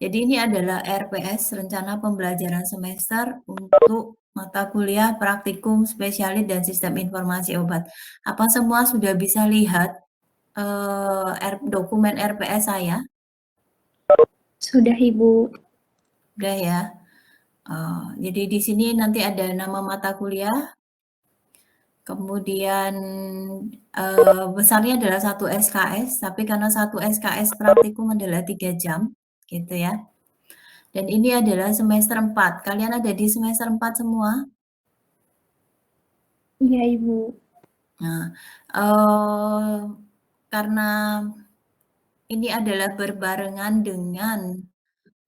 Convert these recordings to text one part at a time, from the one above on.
Jadi ini adalah RPS, Rencana Pembelajaran Semester untuk mata kuliah praktikum spesialis dan sistem informasi obat. Apa semua sudah bisa lihat dokumen RPS saya? Sudah, Ibu. Udah ya. Jadi di sini nanti ada nama mata kuliah, kemudian besarnya adalah 1 SKS, tapi karena 1 SKS praktikum adalah 3 jam, gitu ya. Dan ini adalah semester 4. Kalian ada di semester 4 semua? Iya, Ibu. Nah, karena ini adalah berbarengan dengan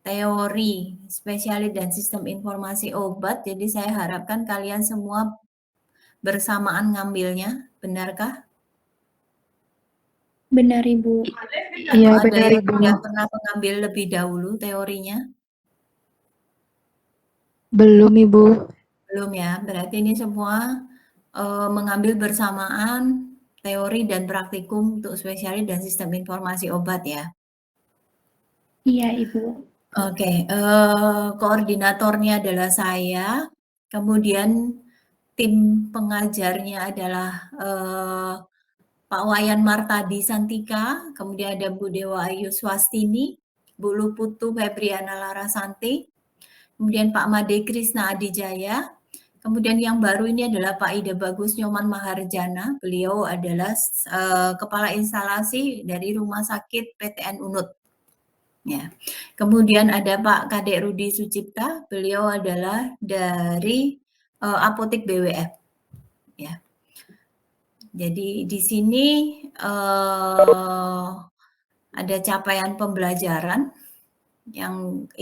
teori spesialis dan sistem informasi obat, jadi saya harapkan kalian semua bersamaan ngambilnya, benarkah? Benar, Ibu. Atau ada yang sudah pernah mengambil lebih dahulu teorinya? Belum, Ibu. Belum ya, berarti ini semua mengambil bersamaan teori dan praktikum untuk spesialis dan sistem informasi obat ya. Iya, Ibu. Oke, koordinatornya adalah saya, kemudian tim pengajarnya adalah Pak Wayan Martadi Santika, kemudian ada Bu Dewa Ayu Swastini, Bu Luputu Febriana Larasanti, kemudian Pak Made Krisna Adijaya, kemudian yang baru ini adalah Pak Ida Bagus Nyoman Maharjana, beliau adalah Kepala Instalasi dari Rumah Sakit PTN Unut. Ya. Kemudian ada Pak Kadek Rudi Sucipta, beliau adalah dari Apotek BWF. Ya. Jadi di sini ada capaian pembelajaran yang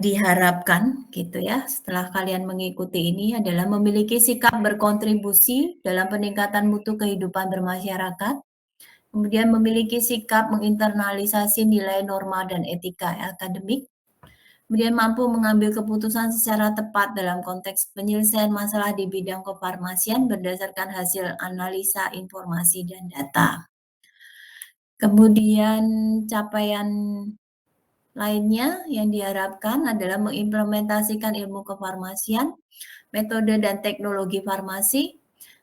diharapkan gitu ya setelah kalian mengikuti ini adalah memiliki sikap berkontribusi dalam peningkatan mutu kehidupan bermasyarakat, kemudian memiliki sikap menginternalisasi nilai norma dan etika akademik, kemudian mampu mengambil keputusan secara tepat dalam konteks penyelesaian masalah di bidang kefarmasian berdasarkan hasil analisa informasi dan data. Kemudian capaian lainnya yang diharapkan adalah mengimplementasikan ilmu kefarmasian, metode dan teknologi farmasi,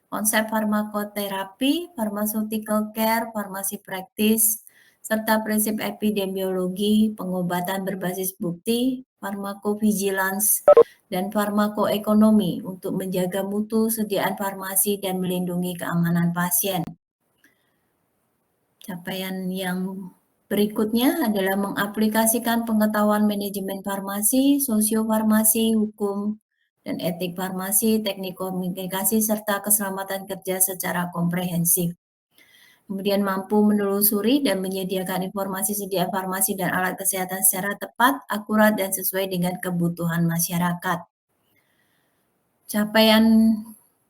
konsep farmakoterapi, pharmaceutical care, farmasi praktis, serta prinsip epidemiologi, pengobatan berbasis bukti, farmakovigilance, dan farmakoekonomi untuk menjaga mutu sediaan farmasi dan melindungi keamanan pasien. Capaian yang berikutnya adalah mengaplikasikan pengetahuan manajemen farmasi, sosiofarmasi, hukum, dan etik farmasi, teknik komunikasi, serta keselamatan kerja secara komprehensif. Kemudian mampu menelusuri dan menyediakan informasi sediaan farmasi dan alat kesehatan secara tepat, akurat, dan sesuai dengan kebutuhan masyarakat. Capaian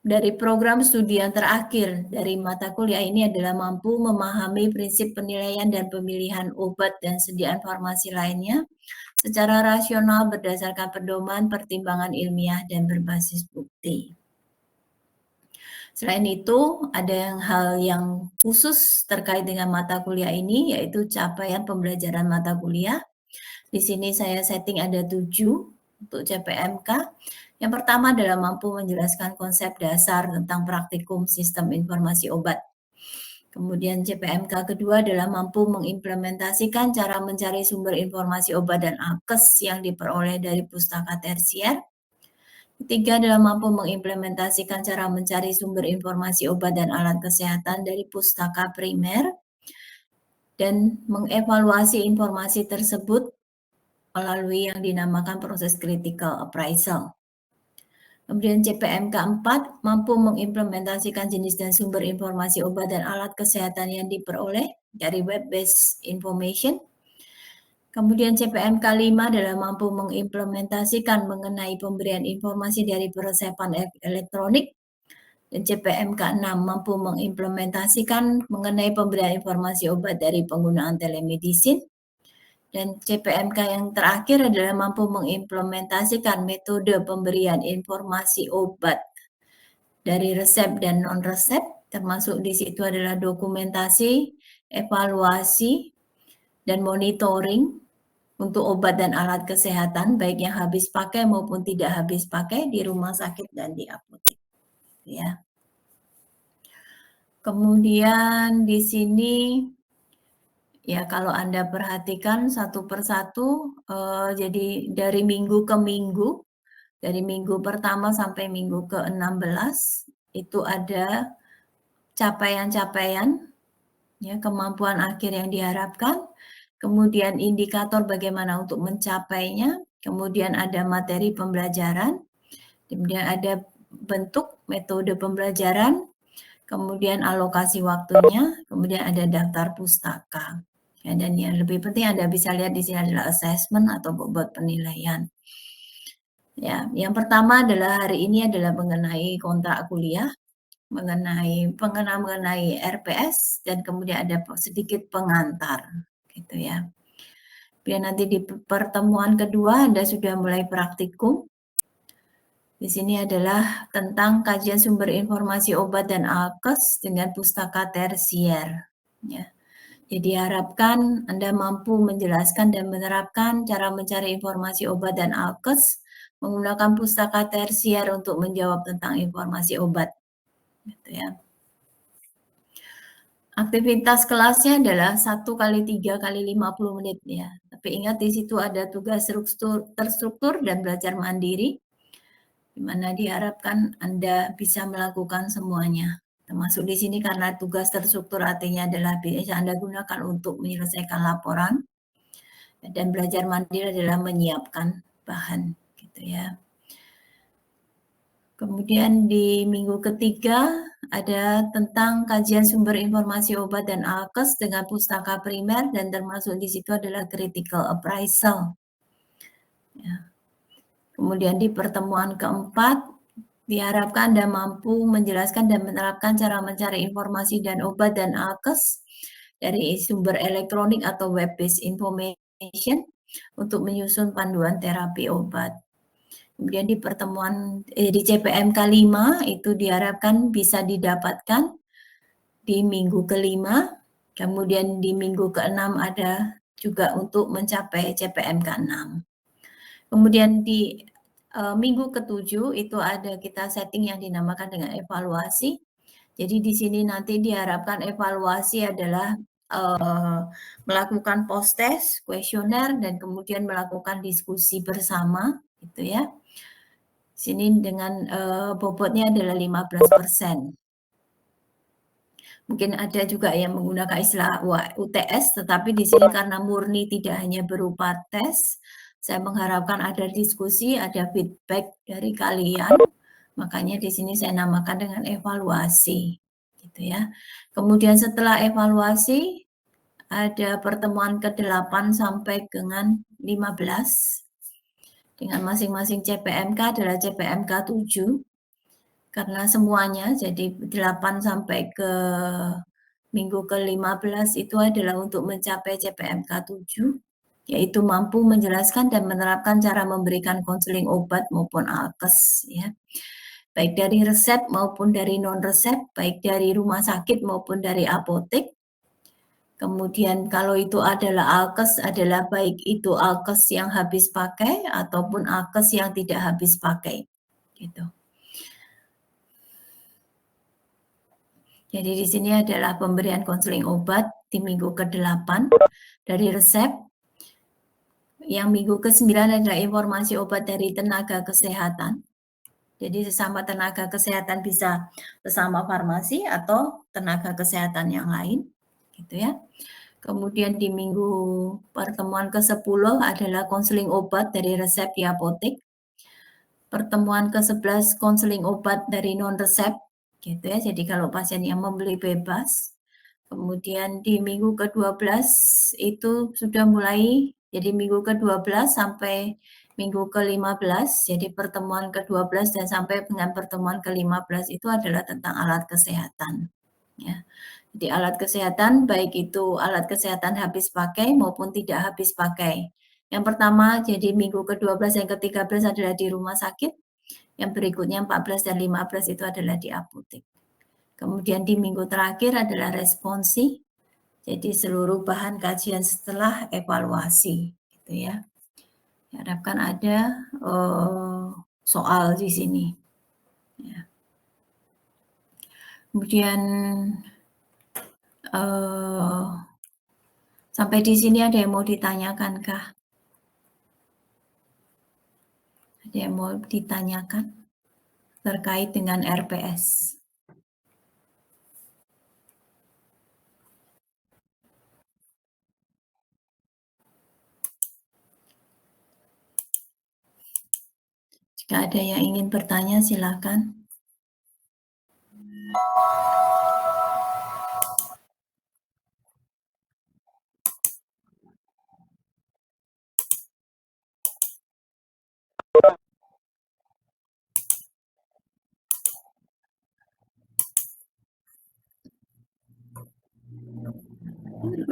dari program studi yang terakhir dari mata kuliah ini adalah mampu memahami prinsip penilaian dan pemilihan obat dan sediaan farmasi lainnya secara rasional berdasarkan pedoman pertimbangan ilmiah dan berbasis bukti. Selain itu, ada hal yang khusus terkait dengan mata kuliah ini, yaitu capaian pembelajaran mata kuliah. Di sini saya setting ada 7 untuk CPMK. Yang pertama adalah mampu menjelaskan konsep dasar tentang praktikum sistem informasi obat. Kemudian CPMK kedua adalah mampu mengimplementasikan cara mencari sumber informasi obat dan alkes yang diperoleh dari pustaka tersier. Ketiga adalah mampu mengimplementasikan cara mencari sumber informasi obat dan alat kesehatan dari pustaka primer dan mengevaluasi informasi tersebut melalui yang dinamakan proses critical appraisal. Kemudian CPMK 4 mampu mengimplementasikan jenis dan sumber informasi obat dan alat kesehatan yang diperoleh dari web-based information. Kemudian CPMK 5 adalah mampu mengimplementasikan mengenai pemberian informasi dari peresepan elektronik. Dan CPMK 6 mampu mengimplementasikan mengenai pemberian informasi obat dari penggunaan telemedicine. Dan CPMK yang terakhir adalah mampu mengimplementasikan metode pemberian informasi obat dari resep dan non-resep, termasuk di situ adalah dokumentasi, evaluasi, dan monitoring untuk obat dan alat kesehatan, baik yang habis pakai maupun tidak habis pakai di rumah sakit dan di apotek. Ya. Kemudian di sini, ya kalau Anda perhatikan satu persatu, jadi dari minggu ke minggu, dari minggu pertama sampai minggu ke-16, itu ada capaian-capaian, ya, kemampuan akhir yang diharapkan, kemudian indikator bagaimana untuk mencapainya, kemudian ada materi pembelajaran, kemudian ada bentuk metode pembelajaran, kemudian alokasi waktunya, kemudian ada daftar pustaka. Ya, dan yang lebih penting Anda bisa lihat di sini adalah assessment atau bobot penilaian. Ya, yang pertama adalah hari ini adalah mengenai kontrak kuliah, mengenai RPS, dan kemudian ada sedikit pengantar, gitu ya. Kemudian nanti di pertemuan kedua Anda sudah mulai praktikum. Di sini adalah tentang kajian sumber informasi obat dan alkes dengan pustaka tersier. Ya. Jadi harapkan Anda mampu menjelaskan dan menerapkan cara mencari informasi obat dan alkes menggunakan pustaka tersier untuk menjawab tentang informasi obat. Gitu ya. Aktivitas kelasnya adalah 1 kali 3 kali 50 menit ya. Tapi ingat di situ ada tugas terstruktur dan belajar mandiri, di mana diharapkan Anda bisa melakukan semuanya. Termasuk di sini karena tugas terstruktur artinya adalah bisa Anda gunakan untuk menyelesaikan laporan, dan belajar mandiri adalah menyiapkan bahan, gitu ya. Kemudian di minggu ketiga ada tentang kajian sumber informasi obat dan alkes dengan pustaka primer, dan termasuk di situ adalah critical appraisal. Ya. Kemudian di pertemuan keempat diharapkan Anda mampu menjelaskan dan menerapkan cara mencari informasi dan obat dan alkes dari sumber elektronik atau web-based information untuk menyusun panduan terapi obat. Kemudian di pertemuan di CPMK 5 itu diharapkan bisa didapatkan di minggu ke-5, kemudian di minggu ke-6 ada juga untuk mencapai CPMK 6. Kemudian di minggu ke-7 itu ada kita setting yang dinamakan dengan evaluasi. Jadi di sini nanti diharapkan evaluasi adalah melakukan post test, kuesioner, dan kemudian melakukan diskusi bersama, gitu ya. Sini dengan bobotnya adalah 15%. Mungkin ada juga yang menggunakan istilah UTS, tetapi di sini karena murni tidak hanya berupa tes, saya mengharapkan ada diskusi, ada feedback dari kalian, makanya di sini saya namakan dengan evaluasi, gitu ya. Kemudian setelah evaluasi, ada pertemuan ke-8 sampai dengan 15, dengan masing-masing CPMK adalah CPMK 7, karena semuanya jadi 8 sampai ke minggu ke-15 itu adalah untuk mencapai CPMK 7, yaitu mampu menjelaskan dan menerapkan cara memberikan konseling obat maupun alkes ya. Baik dari resep maupun dari non-resep, baik dari rumah sakit maupun dari apotek. Kemudian kalau itu adalah alkes adalah baik itu alkes yang habis pakai ataupun alkes yang tidak habis pakai, gitu. Jadi di sini adalah pemberian konseling obat di minggu ke-8 dari resep. Yang minggu ke-9 adalah informasi obat dari tenaga kesehatan. Jadi sesama tenaga kesehatan bisa sesama farmasi atau tenaga kesehatan yang lain, gitu ya. Kemudian di minggu pertemuan ke-10 adalah konseling obat dari resep di apotek. Pertemuan ke-11 konseling obat dari non-resep, gitu ya. Jadi kalau pasien yang membeli bebas. Kemudian di minggu ke-12 itu sudah mulai, jadi minggu ke-12 sampai minggu ke-15, jadi pertemuan ke-12 dan sampai dengan pertemuan ke-15 itu adalah tentang alat kesehatan, ya. Jadi alat kesehatan, baik itu alat kesehatan habis pakai maupun tidak habis pakai. Yang pertama, jadi minggu ke-12 dan ke-13 adalah di rumah sakit, yang berikutnya 14 dan 15 itu adalah di apotek. Kemudian di minggu terakhir adalah responsi, Jadi seluruh bahan kajian setelah evaluasi, gitu ya. Diharapkan ada soal di sini. Ya. Kemudian sampai di sini ada yang mau ditanyakan kah? Ada yang mau ditanyakan terkait dengan RPS? Jika ada yang ingin bertanya, silakan.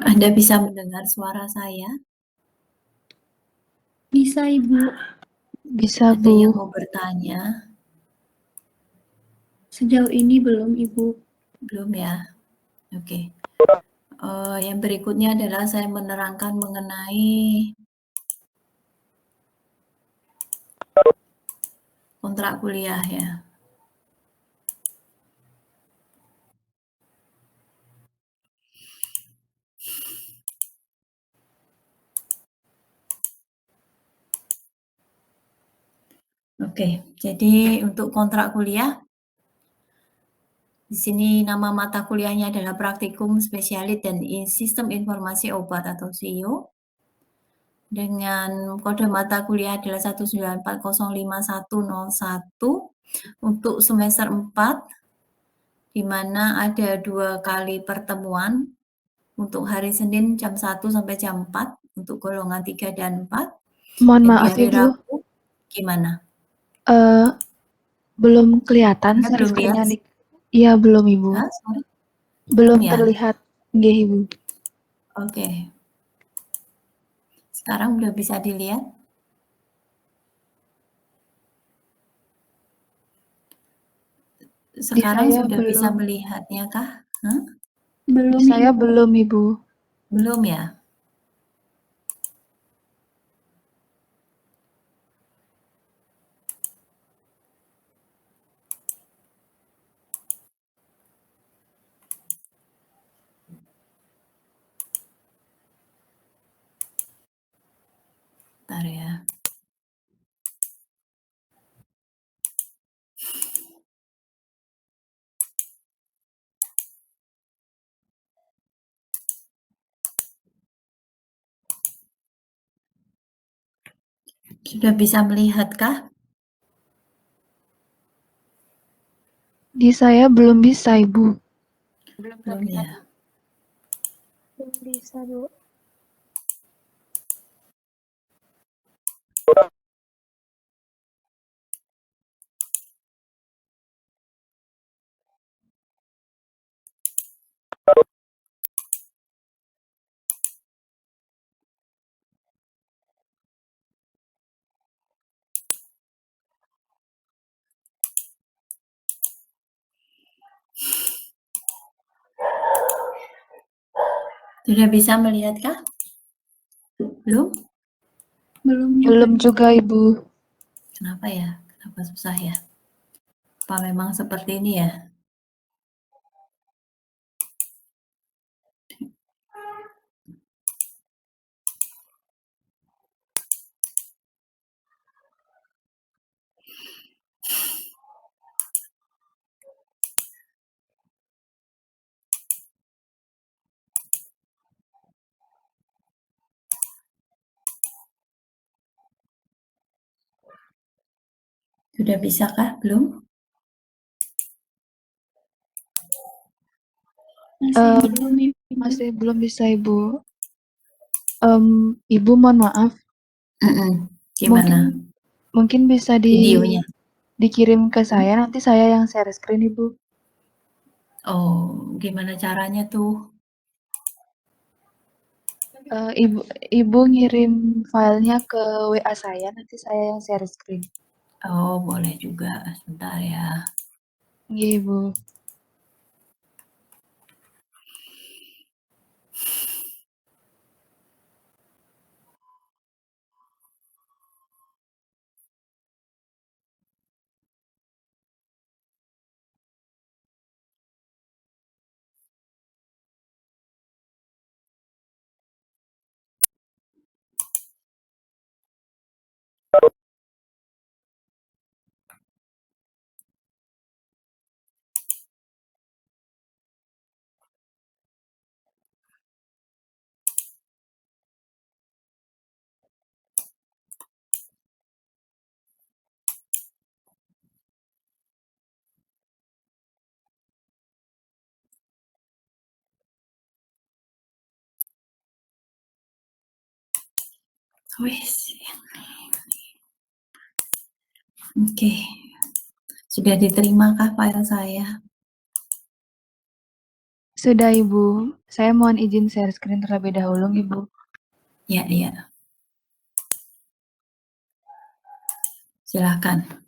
Anda bisa mendengar suara saya? Bisa, Ibu. Bisa, Ada yang Bu. mau bertanya? Sejauh ini belum, Ibu. Belum ya? Oke. Yang berikutnya adalah saya menerangkan mengenai kontrak kuliah ya. Oke, jadi untuk kontrak kuliah, di sini nama mata kuliahnya adalah Praktikum Spesialis dan Sistem Informasi Obat atau SIO. Dengan kode mata kuliah adalah 194051101 untuk semester 4, di mana ada 2 kali pertemuan untuk hari Senin jam 1 sampai jam 4 untuk golongan 3 dan 4. Mohon Dan di maaf, hari Ibu. Rabu gimana? Belum kelihatan Anda share belum lihat? screen-nya. Iya, belum, Ibu. Hah? Sorry? Belum ya? terlihat. Nggih, Ibu. Oke. Sekarang udah bisa dilihat? Sekarang saya sudah bisa belum. melihatnya kah? Hah? Belum, Saya Ibu. belum, Ibu. Belum ya? Bentar ya. Sudah bisa melihatkah? Di saya belum bisa, Ibu. Belum ya? Belum bisa, Bu. Sudah bisa melihatkah? Belum? Belum juga, Ibu. Kenapa ya? Kenapa susah ya? Apa memang seperti ini ya? Sudah bisakah? Belum? Masih belum bisa, Ibu. Ibu, mohon maaf. Gimana? Mungkin bisa Videonya? dikirim ke saya, nanti saya yang share screen, Ibu. Oh, gimana caranya tuh? Ibu ngirim filenya ke WA saya, nanti saya yang share screen. Oh, boleh juga. Sebentar ya. Nggih, Ibu. Oke. Sudah diterimakah file saya? Sudah, Ibu. Saya mohon izin share screen terlebih dahulu, Ibu. Ya, ya. Silakan.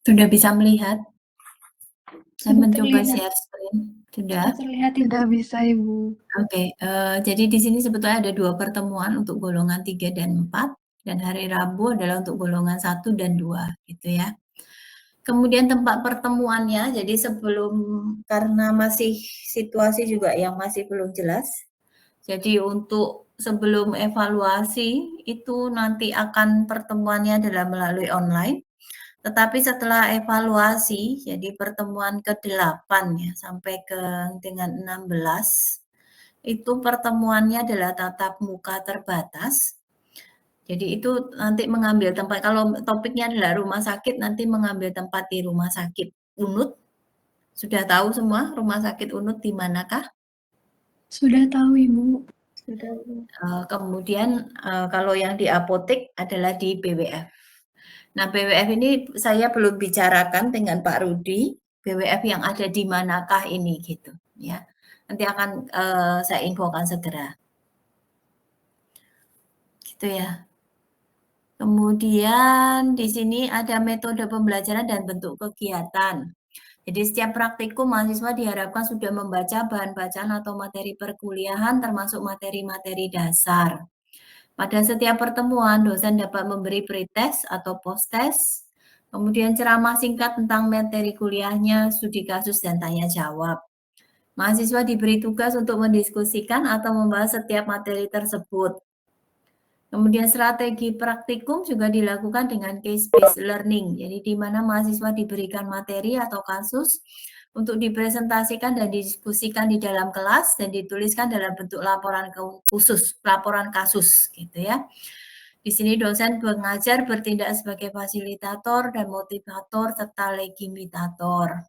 Sudah bisa melihat? Saya Sudah mencoba terlihat. share screen. Sudah? Sudah terlihat, Ibu. Sudah bisa, Ibu. Oke, jadi di sini sebetulnya ada 2 pertemuan untuk golongan 3 dan 4, dan hari Rabu adalah untuk golongan 1 dan 2, gitu ya. Kemudian tempat pertemuannya, jadi sebelum, karena masih situasi juga yang masih belum jelas, jadi untuk sebelum evaluasi itu nanti akan pertemuannya adalah melalui online. Tetapi setelah evaluasi, jadi pertemuan ke-8 ya, sampai dengan 16, itu pertemuannya adalah tatap muka terbatas. Jadi itu nanti mengambil tempat, kalau topiknya adalah rumah sakit, nanti mengambil tempat di rumah sakit UNUD. Sudah tahu semua rumah sakit UNUD di manakah? Sudah tahu, Ibu. Sudah, Ibu. Kemudian kalau yang di apotek adalah di BWF. Nah, BWF ini saya belum bicarakan dengan Pak Rudi, BWF yang ada di manakah ini gitu ya. Nanti akan saya infokan segera. Gitu ya. Kemudian di sini ada metode pembelajaran dan bentuk kegiatan. Jadi setiap praktikum mahasiswa diharapkan sudah membaca bahan bacaan atau materi perkuliahan termasuk materi-materi dasar. Pada setiap pertemuan, dosen dapat memberi pretest atau post-test, kemudian ceramah singkat tentang materi kuliahnya, studi kasus, dan tanya jawab. Mahasiswa diberi tugas untuk mendiskusikan atau membahas setiap materi tersebut. Kemudian strategi praktikum juga dilakukan dengan case-based learning, jadi di mana mahasiswa diberikan materi atau kasus untuk dipresentasikan dan didiskusikan di dalam kelas dan dituliskan dalam bentuk laporan khusus, laporan kasus gitu ya. Di sini dosen pengajar bertindak sebagai fasilitator dan motivator serta legitimator.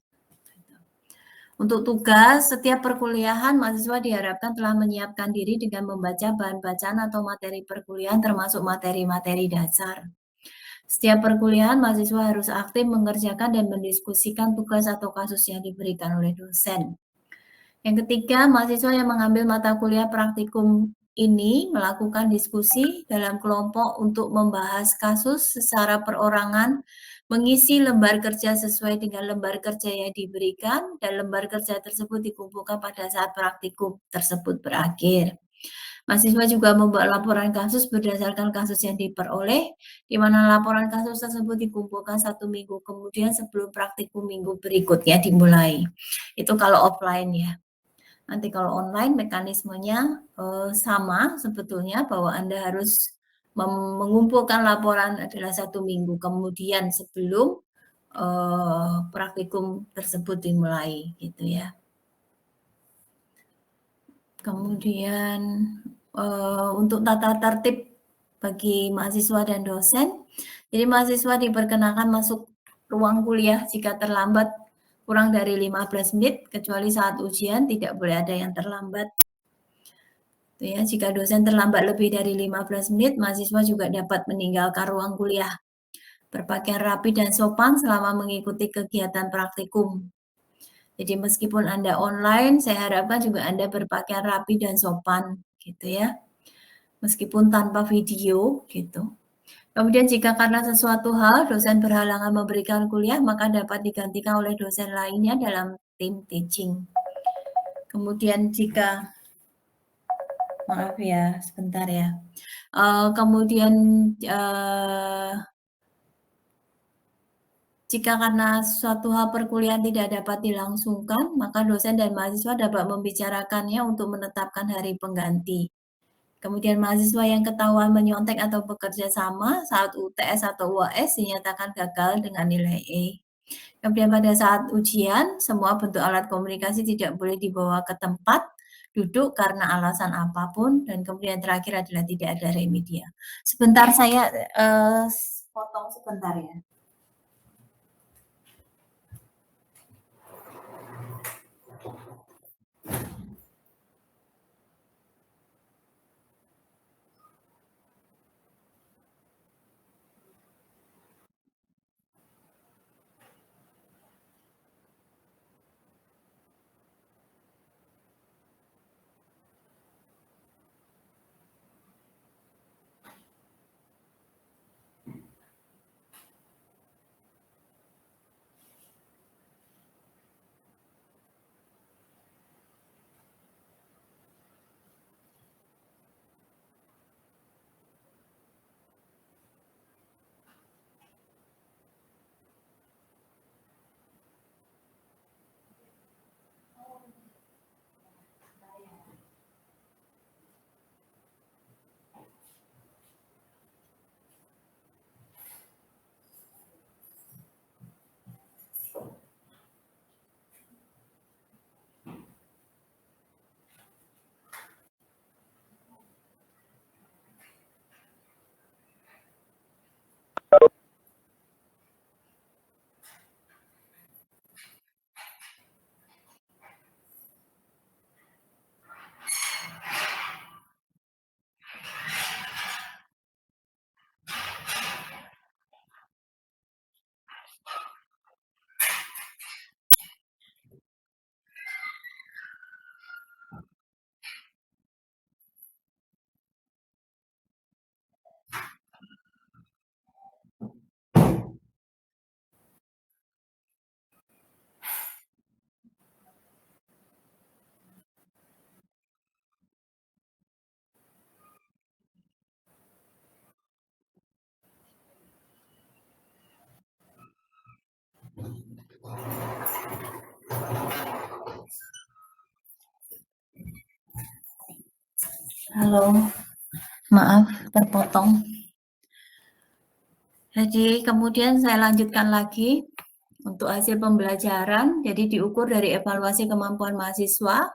Untuk tugas, setiap perkuliahan mahasiswa diharapkan telah menyiapkan diri dengan membaca bahan bacaan atau materi perkuliahan termasuk materi-materi dasar. Setiap perkuliahan mahasiswa harus aktif mengerjakan dan mendiskusikan tugas atau kasus yang diberikan oleh dosen. Yang ketiga, mahasiswa yang mengambil mata kuliah praktikum ini melakukan diskusi dalam kelompok untuk membahas kasus secara perorangan, mengisi lembar kerja sesuai dengan lembar kerja yang diberikan, dan lembar kerja tersebut dikumpulkan pada saat praktikum tersebut berakhir. Mahasiswa juga membuat laporan kasus berdasarkan kasus yang diperoleh, di mana laporan kasus tersebut dikumpulkan 1 minggu kemudian sebelum praktikum minggu berikutnya dimulai. Itu kalau offline ya. Nanti kalau online mekanismenya sama sebetulnya, bahwa Anda harus mengumpulkan laporan adalah 1 minggu kemudian sebelum praktikum tersebut dimulai gitu ya. Kemudian untuk tata tertib bagi mahasiswa dan dosen, jadi mahasiswa diperkenakan masuk ruang kuliah jika terlambat kurang dari 15 menit, kecuali saat ujian tidak boleh ada yang terlambat. Ya, jika dosen terlambat lebih dari 15 menit, mahasiswa juga dapat meninggalkan ruang kuliah. Berpakaian rapi dan sopan selama mengikuti kegiatan praktikum. Jadi meskipun Anda online, saya harapkan juga Anda berpakaian rapi dan sopan, gitu ya. Meskipun tanpa video, gitu. Kemudian jika karena sesuatu hal dosen berhalangan memberikan kuliah, maka dapat digantikan oleh dosen lainnya dalam tim teaching. Kemudian jika, maaf ya, sebentar ya. Kemudian jika karena suatu hal perkuliahan tidak dapat dilangsungkan, maka dosen dan mahasiswa dapat membicarakannya untuk menetapkan hari pengganti. Kemudian mahasiswa yang ketahuan menyontek atau bekerja sama saat UTS atau UAS dinyatakan gagal dengan nilai E. Kemudian pada saat ujian, semua bentuk alat komunikasi tidak boleh dibawa ke tempat duduk karena alasan apapun, dan kemudian terakhir adalah tidak ada remedia. Sebentar saya potong sebentar ya. Halo, maaf terpotong. Jadi kemudian saya lanjutkan lagi untuk hasil pembelajaran. Jadi diukur dari evaluasi kemampuan mahasiswa.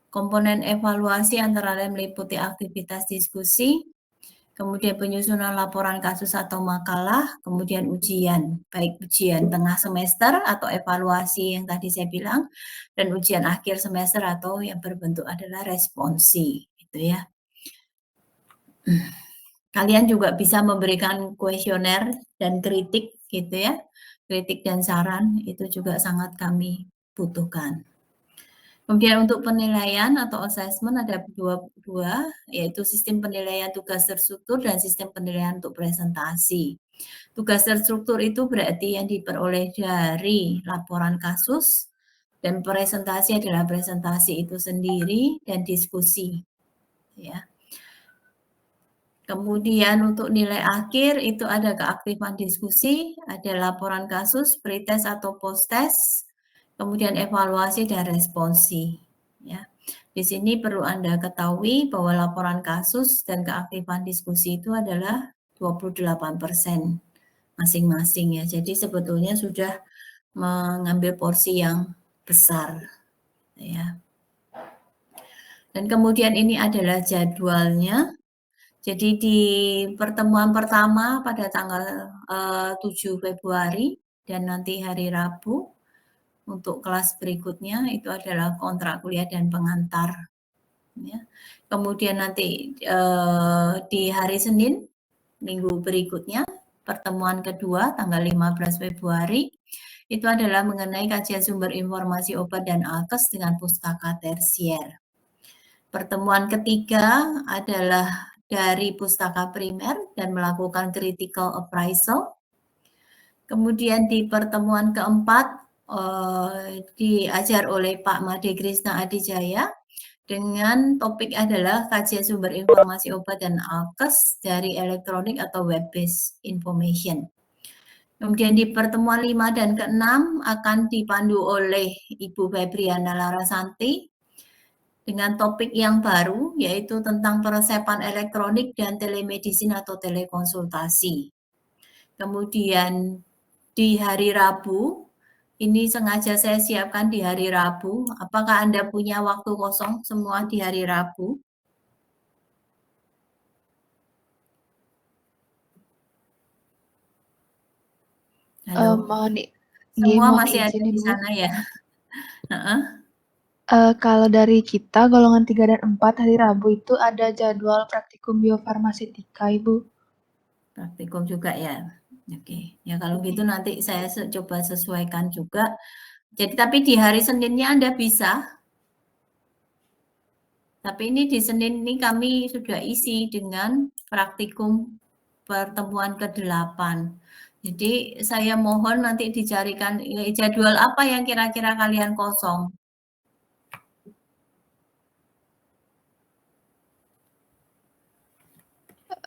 Komponen evaluasi antara lain meliputi aktivitas diskusi, kemudian penyusunan laporan kasus atau makalah, kemudian ujian, baik ujian tengah semester atau evaluasi yang tadi saya bilang, dan ujian akhir semester atau yang berbentuk adalah responsi, gitu ya. Kalian juga bisa memberikan kuesioner dan kritik, gitu ya. Kritik dan saran itu juga sangat kami butuhkan. Kemudian untuk penilaian atau assessment ada dua, yaitu sistem penilaian tugas terstruktur dan sistem penilaian untuk presentasi. Tugas terstruktur itu berarti yang diperoleh dari laporan kasus, dan presentasi adalah presentasi itu sendiri dan diskusi. Ya. Kemudian untuk nilai akhir itu ada keaktifan diskusi, ada laporan kasus, pretest atau post-test, kemudian evaluasi dan responsi. Ya. Di sini perlu Anda ketahui bahwa laporan kasus dan keaktifan diskusi itu adalah 28% masing-masing ya. Jadi sebetulnya sudah mengambil porsi yang besar ya. Dan kemudian ini adalah jadwalnya. Jadi di pertemuan pertama pada tanggal 7 Februari dan nanti hari Rabu untuk kelas berikutnya itu adalah kontrak kuliah dan pengantar. Ya. Kemudian nanti di hari Senin minggu berikutnya pertemuan kedua tanggal 15 Februari itu adalah mengenai kajian sumber informasi obat dan alkes dengan pustaka tersier. Pertemuan ketiga adalah dari pustaka primer dan melakukan critical appraisal. Kemudian di pertemuan keempat diajar oleh Pak Made Krishna Adijaya dengan topik adalah kajian sumber informasi obat dan alkes dari elektronik atau web-based information. Kemudian di pertemuan 5 dan ke-6 akan dipandu oleh Ibu Febriana Larasanti dengan topik yang baru, yaitu tentang peresepan elektronik dan telemedicine atau telekonsultasi. Kemudian di hari Rabu, ini sengaja saya siapkan di hari Rabu. Apakah Anda punya waktu kosong semua di hari Rabu? Halo? Mohon Semua mohon masih ada izin di Ibu. sana ya? Kalau dari kita golongan 3 dan 4 hari Rabu itu ada jadwal praktikum biofarmasetika, Ibu. Praktikum juga ya? Oke, ya kalau gitu nanti saya coba sesuaikan juga. Jadi tapi di hari Seninnya Anda bisa. Tapi ini di Senin ini kami sudah isi dengan praktikum pertemuan ke-8. Jadi saya mohon nanti dicarikan jadwal apa yang kira-kira kalian kosong.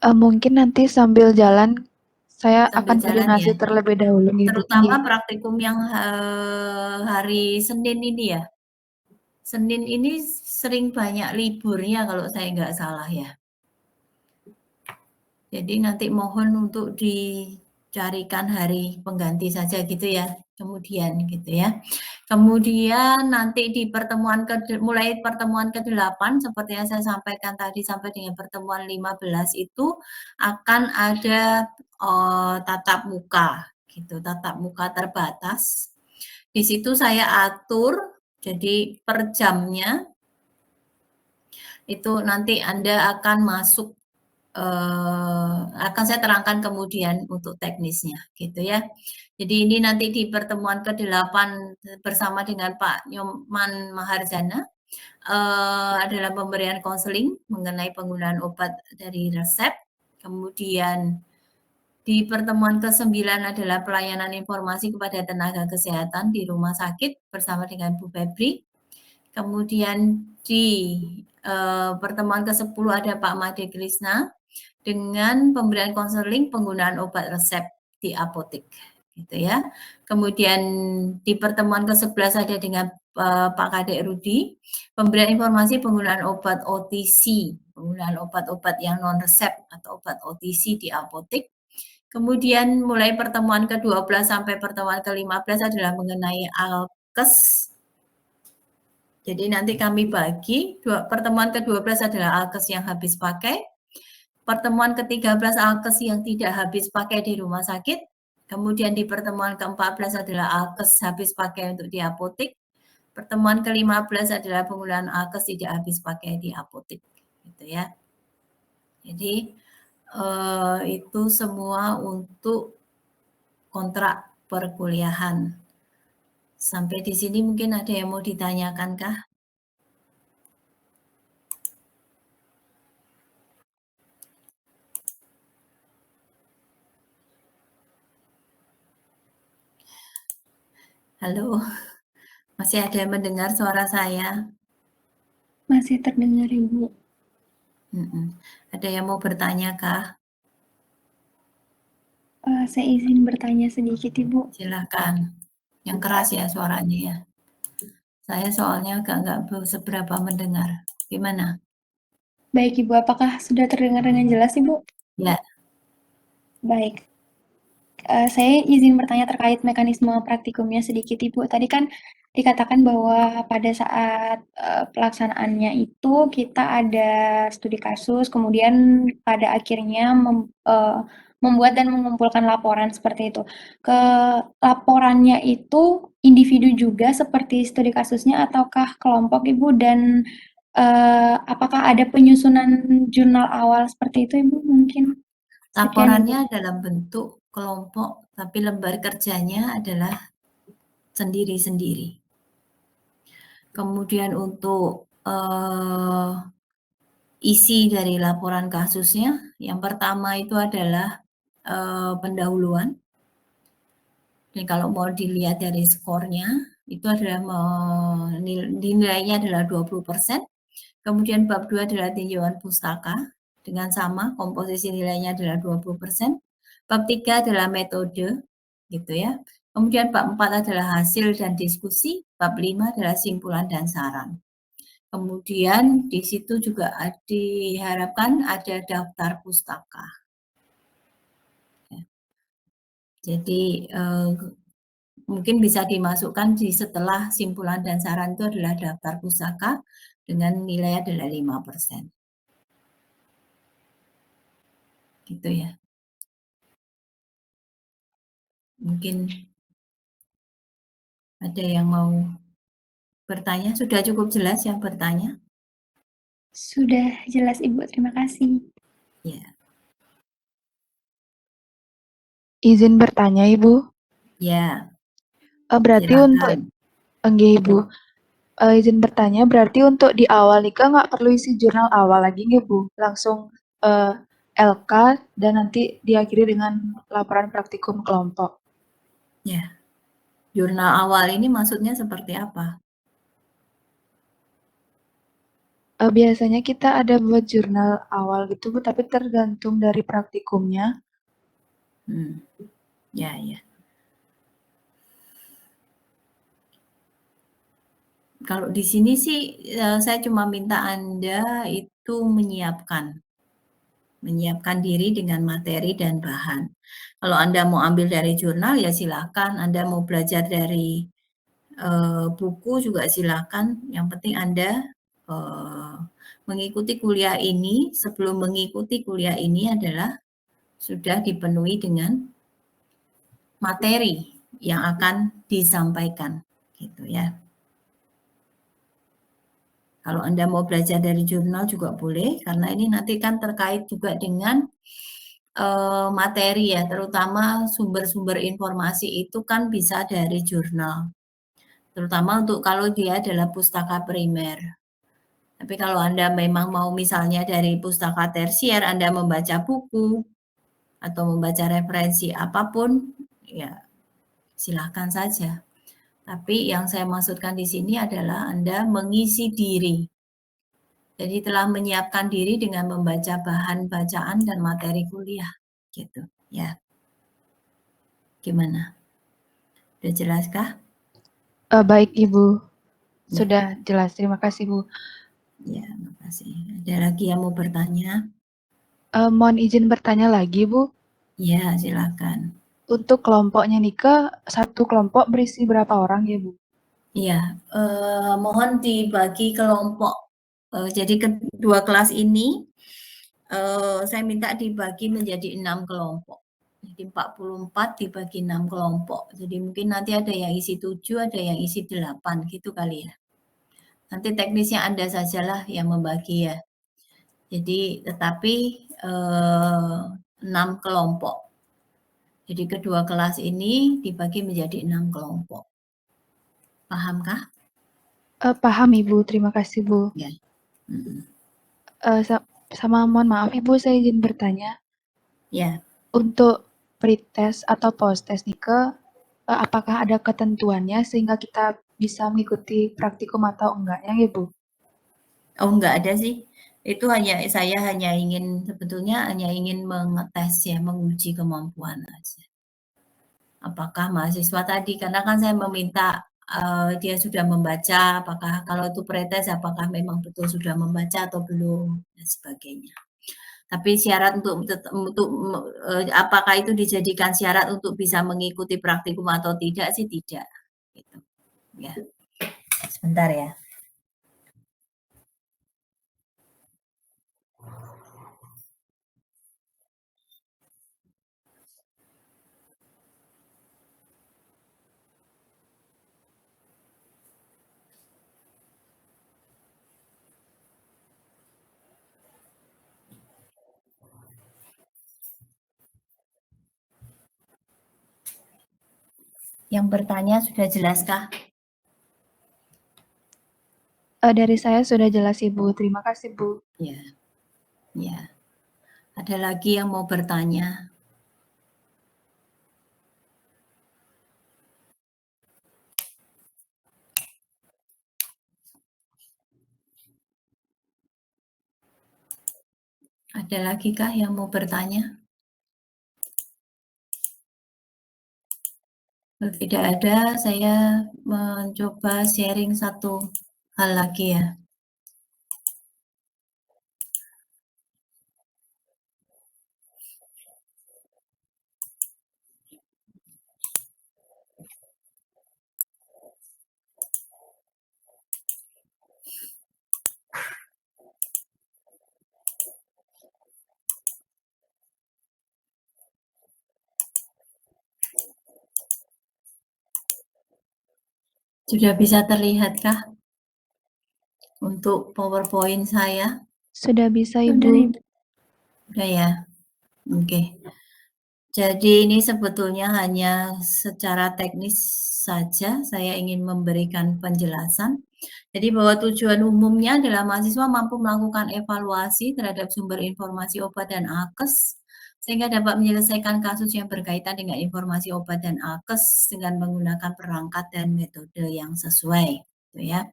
Mungkin nanti sambil jalan saya Sambil akan jalan koordinasi ya. terlebih dahulu, Ibu. Terutama Nggih. praktikum yang hari Senin ini ya. Senin ini sering banyak liburnya kalau saya nggak salah ya. Jadi nanti mohon untuk dicarikan hari pengganti saja gitu ya. Kemudian gitu ya. Kemudian nanti di pertemuan mulai pertemuan ke-8 seperti yang saya sampaikan tadi sampai dengan pertemuan 15 itu akan ada tatap muka gitu, tatap muka terbatas. Di situ saya atur jadi per jamnya itu nanti Anda akan masuk akan saya terangkan kemudian untuk teknisnya gitu ya. Jadi ini nanti di pertemuan ke-8 bersama dengan Pak Nyoman Maharjana adalah pemberian konseling mengenai penggunaan obat dari resep. Kemudian di pertemuan ke-9 adalah pelayanan informasi kepada tenaga kesehatan di rumah sakit bersama dengan Bu Febri. Kemudian di pertemuan ke-10 ada Pak Made Krisna dengan pemberian konseling penggunaan obat resep di apotek gitu ya. Kemudian di pertemuan ke-11 ada dengan Pak Kadek Rudi, pemberian informasi penggunaan obat OTC, penggunaan obat-obat yang non resep atau obat OTC di apotek. Kemudian mulai pertemuan ke-12 sampai pertemuan ke-15 adalah mengenai alkes. Jadi nanti kami bagi, pertemuan ke-12 adalah alkes yang habis pakai, pertemuan ke-13 alkes yang tidak habis pakai di rumah sakit, kemudian di pertemuan ke-14 adalah alkes habis pakai untuk di apotek, pertemuan ke-15 adalah penggunaan alkes tidak habis pakai di apotek, gitu ya. Jadi itu semua untuk kontrak perkuliahan. Sampai di sini mungkin ada yang mau ditanyakan kah? Halo, masih ada yang mendengar suara saya? Masih terdengar, Ibu. Ada yang mau bertanya kah? Saya izin bertanya sedikit, Ibu. Silakan. Yang keras ya suaranya ya. Saya soalnya nggak seberapa mendengar. Gimana? Baik, Ibu. Apakah sudah terdengar dengan jelas, Ibu? Ya. Baik. Saya izin bertanya terkait mekanisme praktikumnya sedikit, Ibu. Tadi kan dikatakan bahwa pada saat pelaksanaannya itu kita ada studi kasus, kemudian pada akhirnya membuat dan mengumpulkan laporan seperti itu. Ke laporannya itu individu juga seperti studi kasusnya ataukah kelompok, Ibu? Dan apakah ada penyusunan jurnal awal seperti itu, Ibu? Mungkin sekian, Ibu. Laporannya dalam bentuk kelompok, tapi lembar kerjanya adalah sendiri-sendiri. Kemudian untuk isi dari laporan kasusnya, yang pertama itu adalah pendahuluan. Dan kalau mau dilihat dari skornya, itu adalah nilainya adalah 20%. Kemudian bab 2 adalah tinjauan pustaka, dengan sama komposisi nilainya adalah 20%. Bab 3 adalah metode, gitu ya. Kemudian bab 4 adalah hasil dan diskusi, bab 5 adalah simpulan dan saran. Kemudian di situ juga diharapkan ada daftar pustaka. Ya. Jadi mungkin bisa dimasukkan di setelah simpulan dan saran itu adalah daftar pustaka dengan nilai adalah 5%. Gitu ya. Mungkin ada yang mau bertanya? Sudah cukup jelas yang bertanya? Sudah jelas Ibu, terima kasih. Ya. Izin bertanya, Ibu. Ya, Berarti untuk silakan. enggak, Ibu. Izin bertanya, berarti untuk di awal nikah nggak perlu isi jurnal awal lagi nggak, Bu? Langsung LK dan nanti diakhiri dengan laporan praktikum kelompok. Ya. Jurnal awal ini maksudnya seperti apa? Biasanya kita ada buat jurnal awal gitu, Bu, tapi tergantung dari praktikumnya. Ya, ya. Kalau di sini sih saya cuma minta Anda itu menyiapkan diri dengan materi dan bahan. Kalau Anda mau ambil dari jurnal ya silakan, Anda mau belajar dari buku juga silakan. Yang penting Anda mengikuti kuliah ini, sebelum mengikuti kuliah ini adalah sudah dipenuhi dengan materi yang akan disampaikan, gitu ya. Kalau Anda mau belajar dari jurnal juga boleh, karena ini nanti kan terkait juga dengan materi ya, terutama sumber-sumber informasi itu kan bisa dari jurnal. Terutama untuk kalau dia adalah pustaka primer. Tapi kalau Anda memang mau misalnya dari pustaka tersier, Anda membaca buku atau membaca referensi apapun, ya silahkan saja. Tapi yang saya maksudkan di sini adalah Anda mengisi diri. Jadi telah menyiapkan diri dengan membaca bahan bacaan dan materi kuliah, gitu ya. Gimana? Sudah jelaskah? Baik, Ibu. Ya. Sudah jelas. Terima kasih, Bu. Ya, makasih. Ada lagi yang mau bertanya? Mohon izin bertanya lagi, Bu. Ya, silakan. Untuk kelompoknya nikah, satu kelompok berisi berapa orang ya, Bu? Iya, mohon dibagi kelompok. Jadi kedua kelas ini saya minta dibagi menjadi 6 kelompok. Jadi 44 dibagi 6 kelompok. Jadi mungkin nanti ada yang isi 7, ada yang isi 8 gitu kali ya. Nanti teknisnya Anda sajalah yang membagi ya. Jadi tetapi 6 kelompok. Jadi kedua kelas ini dibagi menjadi 6 kelompok. Pahamkah? Paham, Ibu. Terima kasih, Bu. Ya. Sama mohon maaf, Ibu, saya izin bertanya. Ya. Untuk pretest atau post-test nikah, apakah ada ketentuannya sehingga kita bisa mengikuti praktikum atau enggaknya, ya, Bu? Oh, enggak ada sih. Itu saya hanya ingin sebetulnya hanya ingin mengetes ya, menguji kemampuan aja. Apakah mahasiswa tadi, karena kan saya meminta dia sudah membaca, apakah kalau itu pretest apakah memang betul sudah membaca atau belum dan sebagainya. Tapi syarat untuk apakah itu dijadikan syarat untuk bisa mengikuti praktikum atau tidak sih tidak. Gitu. Ya. Sebentar ya. Yang bertanya sudah jelaskah? Dari saya sudah jelas, Ibu. Terima kasih, Bu. Ya. Ya. Ada lagi yang mau bertanya? Ada lagi kah yang mau bertanya? Kalau tidak ada, saya mencoba sharing satu hal lagi ya. Sudah bisa terlihatkah untuk PowerPoint saya? Sudah bisa, Sudah, Ibu. Ibu. Udah ya? Oke. Jadi ini sebetulnya hanya secara teknis saja saya ingin memberikan penjelasan. Jadi bahwa tujuan umumnya adalah mahasiswa mampu melakukan evaluasi terhadap sumber informasi obat dan akes sehingga dapat menyelesaikan kasus yang berkaitan dengan informasi obat dan akes dengan menggunakan perangkat dan metode yang sesuai, gitu ya.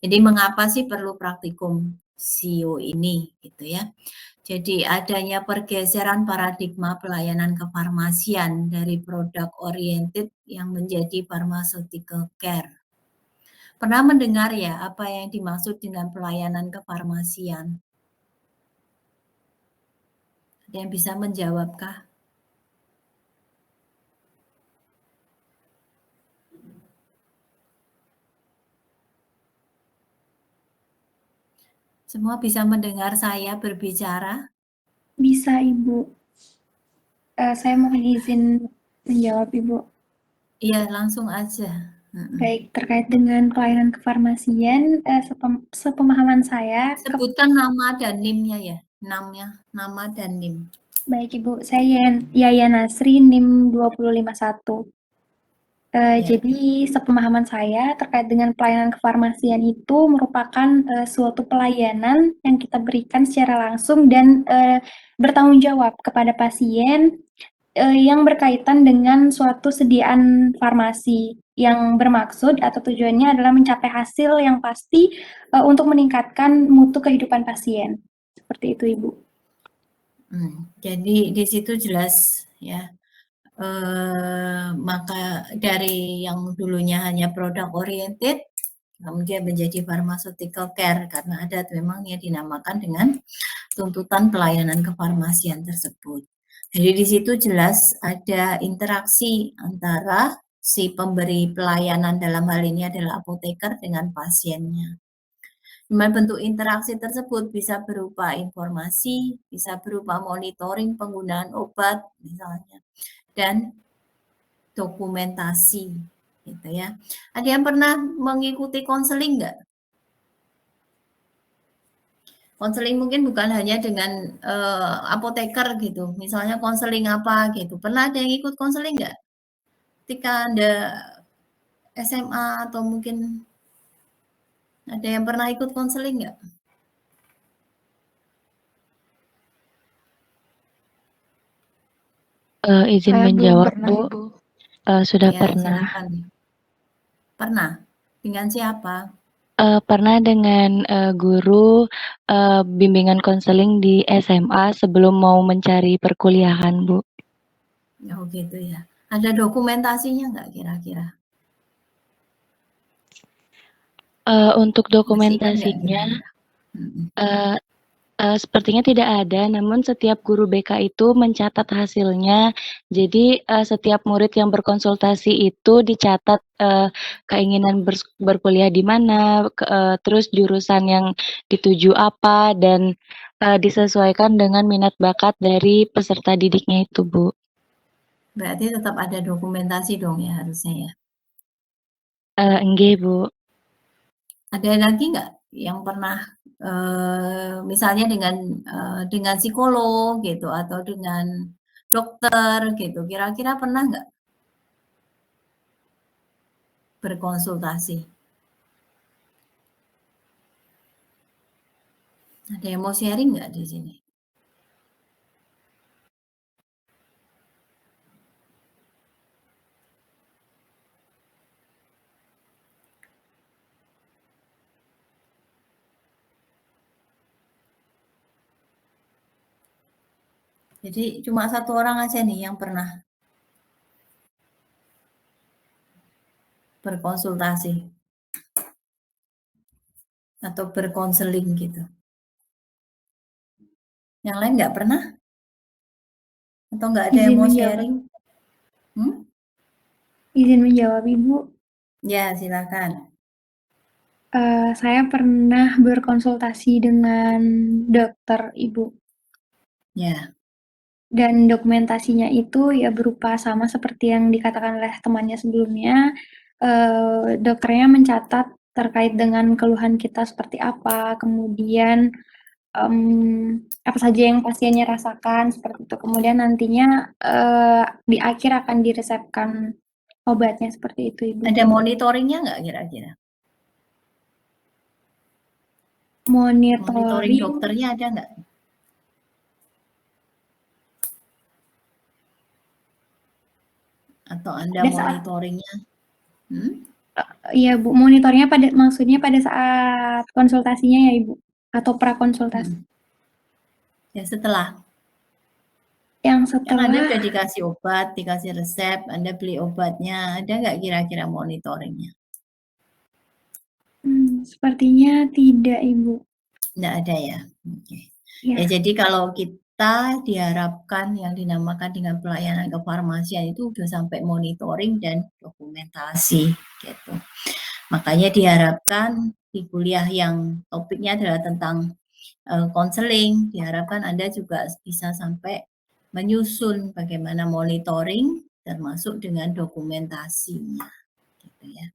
Jadi mengapa sih perlu praktikum SEO ini, gitu ya? Jadi adanya pergeseran paradigma pelayanan kefarmasian dari produk oriented yang menjadi pharmaceutical care. Pernah mendengar ya apa yang dimaksud dengan pelayanan kefarmasian? Ada yang bisa menjawabkah? Semua bisa mendengar saya berbicara? Bisa, Ibu. Saya mohon izin menjawab, Ibu. Iya, langsung aja. Baik, terkait dengan pelayanan kefarmasian, sepemahaman saya, Sebutkan nama dan NIM-nya ya. Nama dan NIM. baik Ibu, saya Yaya Nasri, NIM 2051. Ya. Jadi sepemahaman saya terkait dengan pelayanan kefarmasian itu merupakan suatu pelayanan yang kita berikan secara langsung dan bertanggung jawab kepada pasien yang berkaitan dengan suatu sediaan farmasi yang bermaksud atau tujuannya adalah mencapai hasil yang pasti untuk meningkatkan mutu kehidupan pasien. Seperti itu, Ibu. Jadi di situ jelas ya. Maka dari yang dulunya hanya produk oriented kemudian menjadi pharmaceutical care karena ada memang yang dinamakan dengan tuntutan pelayanan kefarmasian tersebut. Jadi di situ jelas ada interaksi antara si pemberi pelayanan dalam hal ini adalah apoteker dengan pasiennya. Dengan bentuk interaksi tersebut bisa berupa informasi, bisa berupa monitoring penggunaan obat misalnya, dan dokumentasi gitu ya. Ada yang pernah mengikuti konseling nggak? Konseling mungkin bukan hanya dengan apoteker gitu, misalnya konseling apa gitu. Pernah ada yang ikut konseling nggak? Ketika Anda SMA atau mungkin ada yang pernah ikut konseling nggak? Izin Saya belum menjawab, pernah, Bu. Ibu. Sudah Ya, pernah. silakan. Pernah? Dengan siapa? Pernah dengan guru bimbingan konseling di SMA sebelum mau mencari perkuliahan, Bu. Oh gitu ya. Ada dokumentasinya nggak kira-kira? Untuk Masih ingat nggak dokumentasinya, kira-kira? sepertinya tidak ada, namun setiap guru BK itu mencatat hasilnya. Jadi setiap murid yang berkonsultasi itu dicatat keinginan berkuliah di mana, terus jurusan yang dituju apa, dan disesuaikan dengan minat bakat dari peserta didiknya itu, Bu. Berarti tetap ada dokumentasi dong ya harusnya ya. Enggak, Bu. Ada lagi nggak yang pernah misalnya dengan psikolog gitu atau dengan dokter gitu, kira-kira pernah nggak berkonsultasi? Ada yang mau sharing nggak di sini? Jadi cuma satu orang aja nih yang pernah berkonsultasi atau berkonseling gitu. Yang lain nggak pernah? Atau nggak ada yang Izin mau menjawab. sharing? Izin menjawab, Ibu. Ya, silakan. Saya pernah berkonsultasi dengan dokter, Ibu. Ya. Dan dokumentasinya itu ya berupa sama seperti yang dikatakan oleh temannya sebelumnya. Dokternya mencatat terkait dengan keluhan kita seperti apa, kemudian apa saja yang pasiennya rasakan seperti itu. Kemudian nantinya di akhir akan diresepkan obatnya seperti itu, Ibu. Ada monitoringnya nggak kira-kira? Monitoring dokternya ada nggak? Atau Anda monitoringnya? Iya, Bu, monitornya maksudnya pada saat konsultasinya ya, Ibu? Atau prakonsultasi? Ya, setelah. Yang Kan setelah, Anda sudah dikasih obat, dikasih resep, Anda beli obatnya, ada nggak kira-kira monitoringnya? sepertinya tidak, Ibu. Nggak ada ya? Oke. Ya. Ya, jadi kalau kita diharapkan yang dinamakan dengan pelayanan kefarmasian itu sudah sampai monitoring dan dokumentasi gitu. Makanya diharapkan di kuliah yang topiknya adalah tentang konseling, diharapkan Anda juga bisa sampai menyusun bagaimana monitoring termasuk dengan dokumentasinya gitu ya.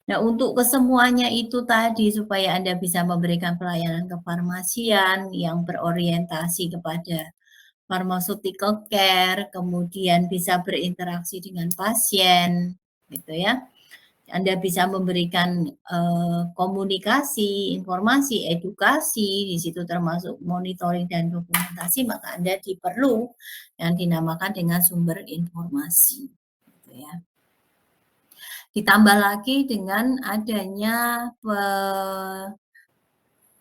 Nah, untuk kesemuanya itu tadi supaya Anda bisa memberikan pelayanan kefarmasian yang berorientasi kepada pharmaceutical care, kemudian bisa berinteraksi dengan pasien gitu ya. Anda bisa memberikan komunikasi, informasi, edukasi, di situ termasuk monitoring dan dokumentasi, maka Anda diperlu yang dinamakan dengan sumber informasi. Gitu ya. Ditambah lagi dengan adanya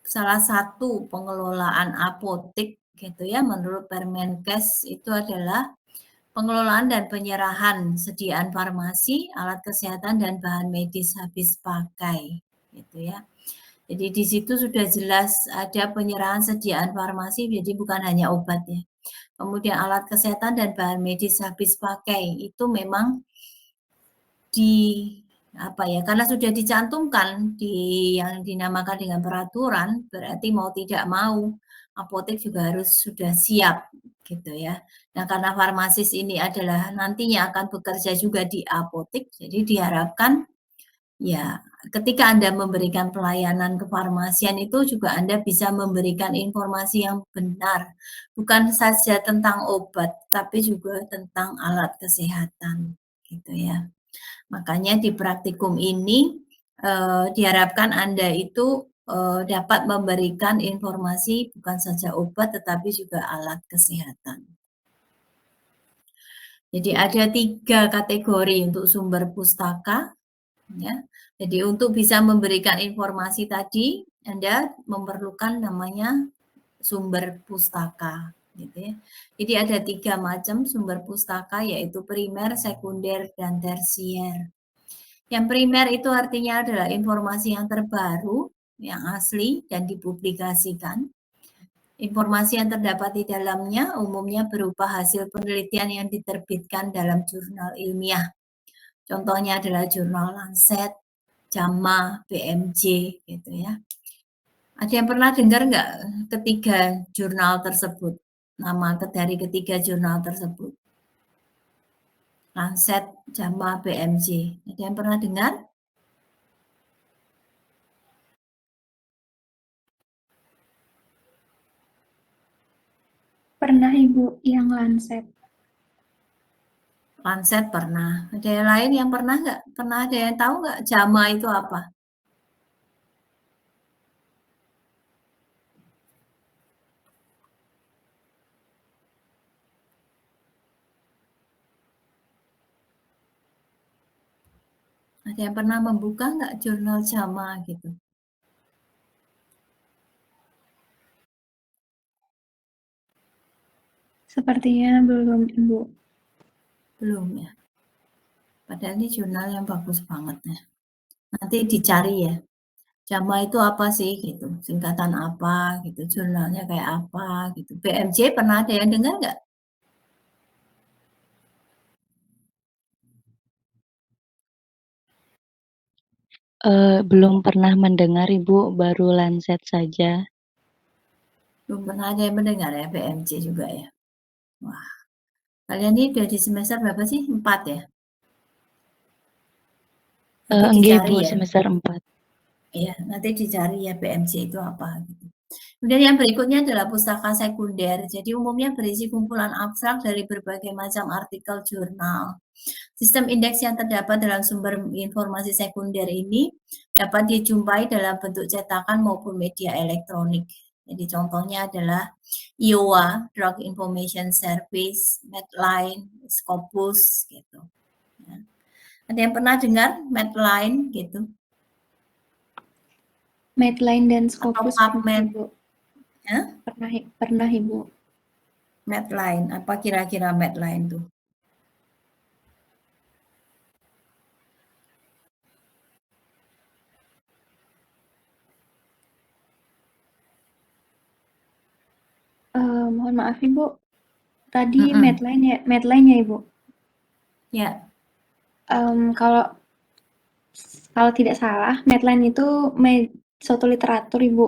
salah satu pengelolaan apotek gitu ya, menurut Permenkes itu adalah pengelolaan dan penyerahan sediaan farmasi, alat kesehatan dan bahan medis habis pakai gitu ya. Jadi di situ sudah jelas ada penyerahan sediaan farmasi, jadi bukan hanya obat ya. Kemudian alat kesehatan dan bahan medis habis pakai itu memang karena sudah dicantumkan di yang dinamakan dengan peraturan, berarti mau tidak mau apotek juga harus sudah siap gitu ya. Nah, karena farmasis ini adalah nantinya akan bekerja juga di apotek, jadi diharapkan ya ketika Anda memberikan pelayanan kefarmasian itu juga Anda bisa memberikan informasi yang benar, bukan saja tentang obat, tapi juga tentang alat kesehatan gitu ya. Makanya di praktikum ini diharapkan Anda itu dapat memberikan informasi bukan saja obat tetapi juga alat kesehatan. Jadi ada 3 kategori untuk sumber pustaka. Ya. Jadi untuk bisa memberikan informasi tadi, Anda memerlukan namanya sumber pustaka. Gitu ya. Jadi ada 3 macam sumber pustaka yaitu primer, sekunder, dan tersier. Yang primer itu artinya adalah informasi yang terbaru, yang asli, dan dipublikasikan. Informasi yang terdapat di dalamnya umumnya berupa hasil penelitian yang diterbitkan dalam jurnal ilmiah. Contohnya adalah jurnal Lancet, JAMA, BMJ, gitu ya. Ada yang pernah dengar nggak ketiga jurnal tersebut? Nama dari ketiga jurnal tersebut? Lancet, JAMA, BMJ. Ada yang pernah dengar? Pernah, Ibu, yang Lancet. Lancet pernah. Ada yang lain yang pernah nggak? Pernah ada yang tahu nggak JAMA itu apa? Ada yang pernah membuka nggak jurnal JAMA gitu? Sepertinya belum, Ibu. Belum ya. Padahal ini jurnal yang bagus banget ya. Nanti dicari ya. JAMA itu apa sih gitu? Singkatan apa gitu? Jurnalnya kayak apa gitu? BMJ pernah ada yang dengar nggak? Belum pernah mendengar Ibu, baru Lancet saja. Belum pernah ada yang mendengar ya, PMC juga ya? Wah, kalian ini udah di semester berapa sih? 4 ya? Nanti Enggak dicari Ibu, ya. semester 4. Iya, nanti dicari ya PMC itu apa gitu. Kemudian yang berikutnya adalah pustaka sekunder. Jadi umumnya berisi kumpulan abstrak dari berbagai macam artikel jurnal. Sistem indeks yang terdapat dalam sumber informasi sekunder ini dapat dijumpai dalam bentuk cetakan maupun media elektronik. Jadi contohnya adalah IOA, Drug Information Service, Medline, Scopus gitu. Ya. Ada yang pernah dengar Medline gitu? Medline dan Scopus Atau pernah PubMed? Ibu. Ya? Pernah Ibu. Medline, apa kira-kira Medline tuh? Mohon maaf Ibu, tadi Medline ya Ibu? Ya. Kalau tidak salah, Medline itu suatu literatur Ibu.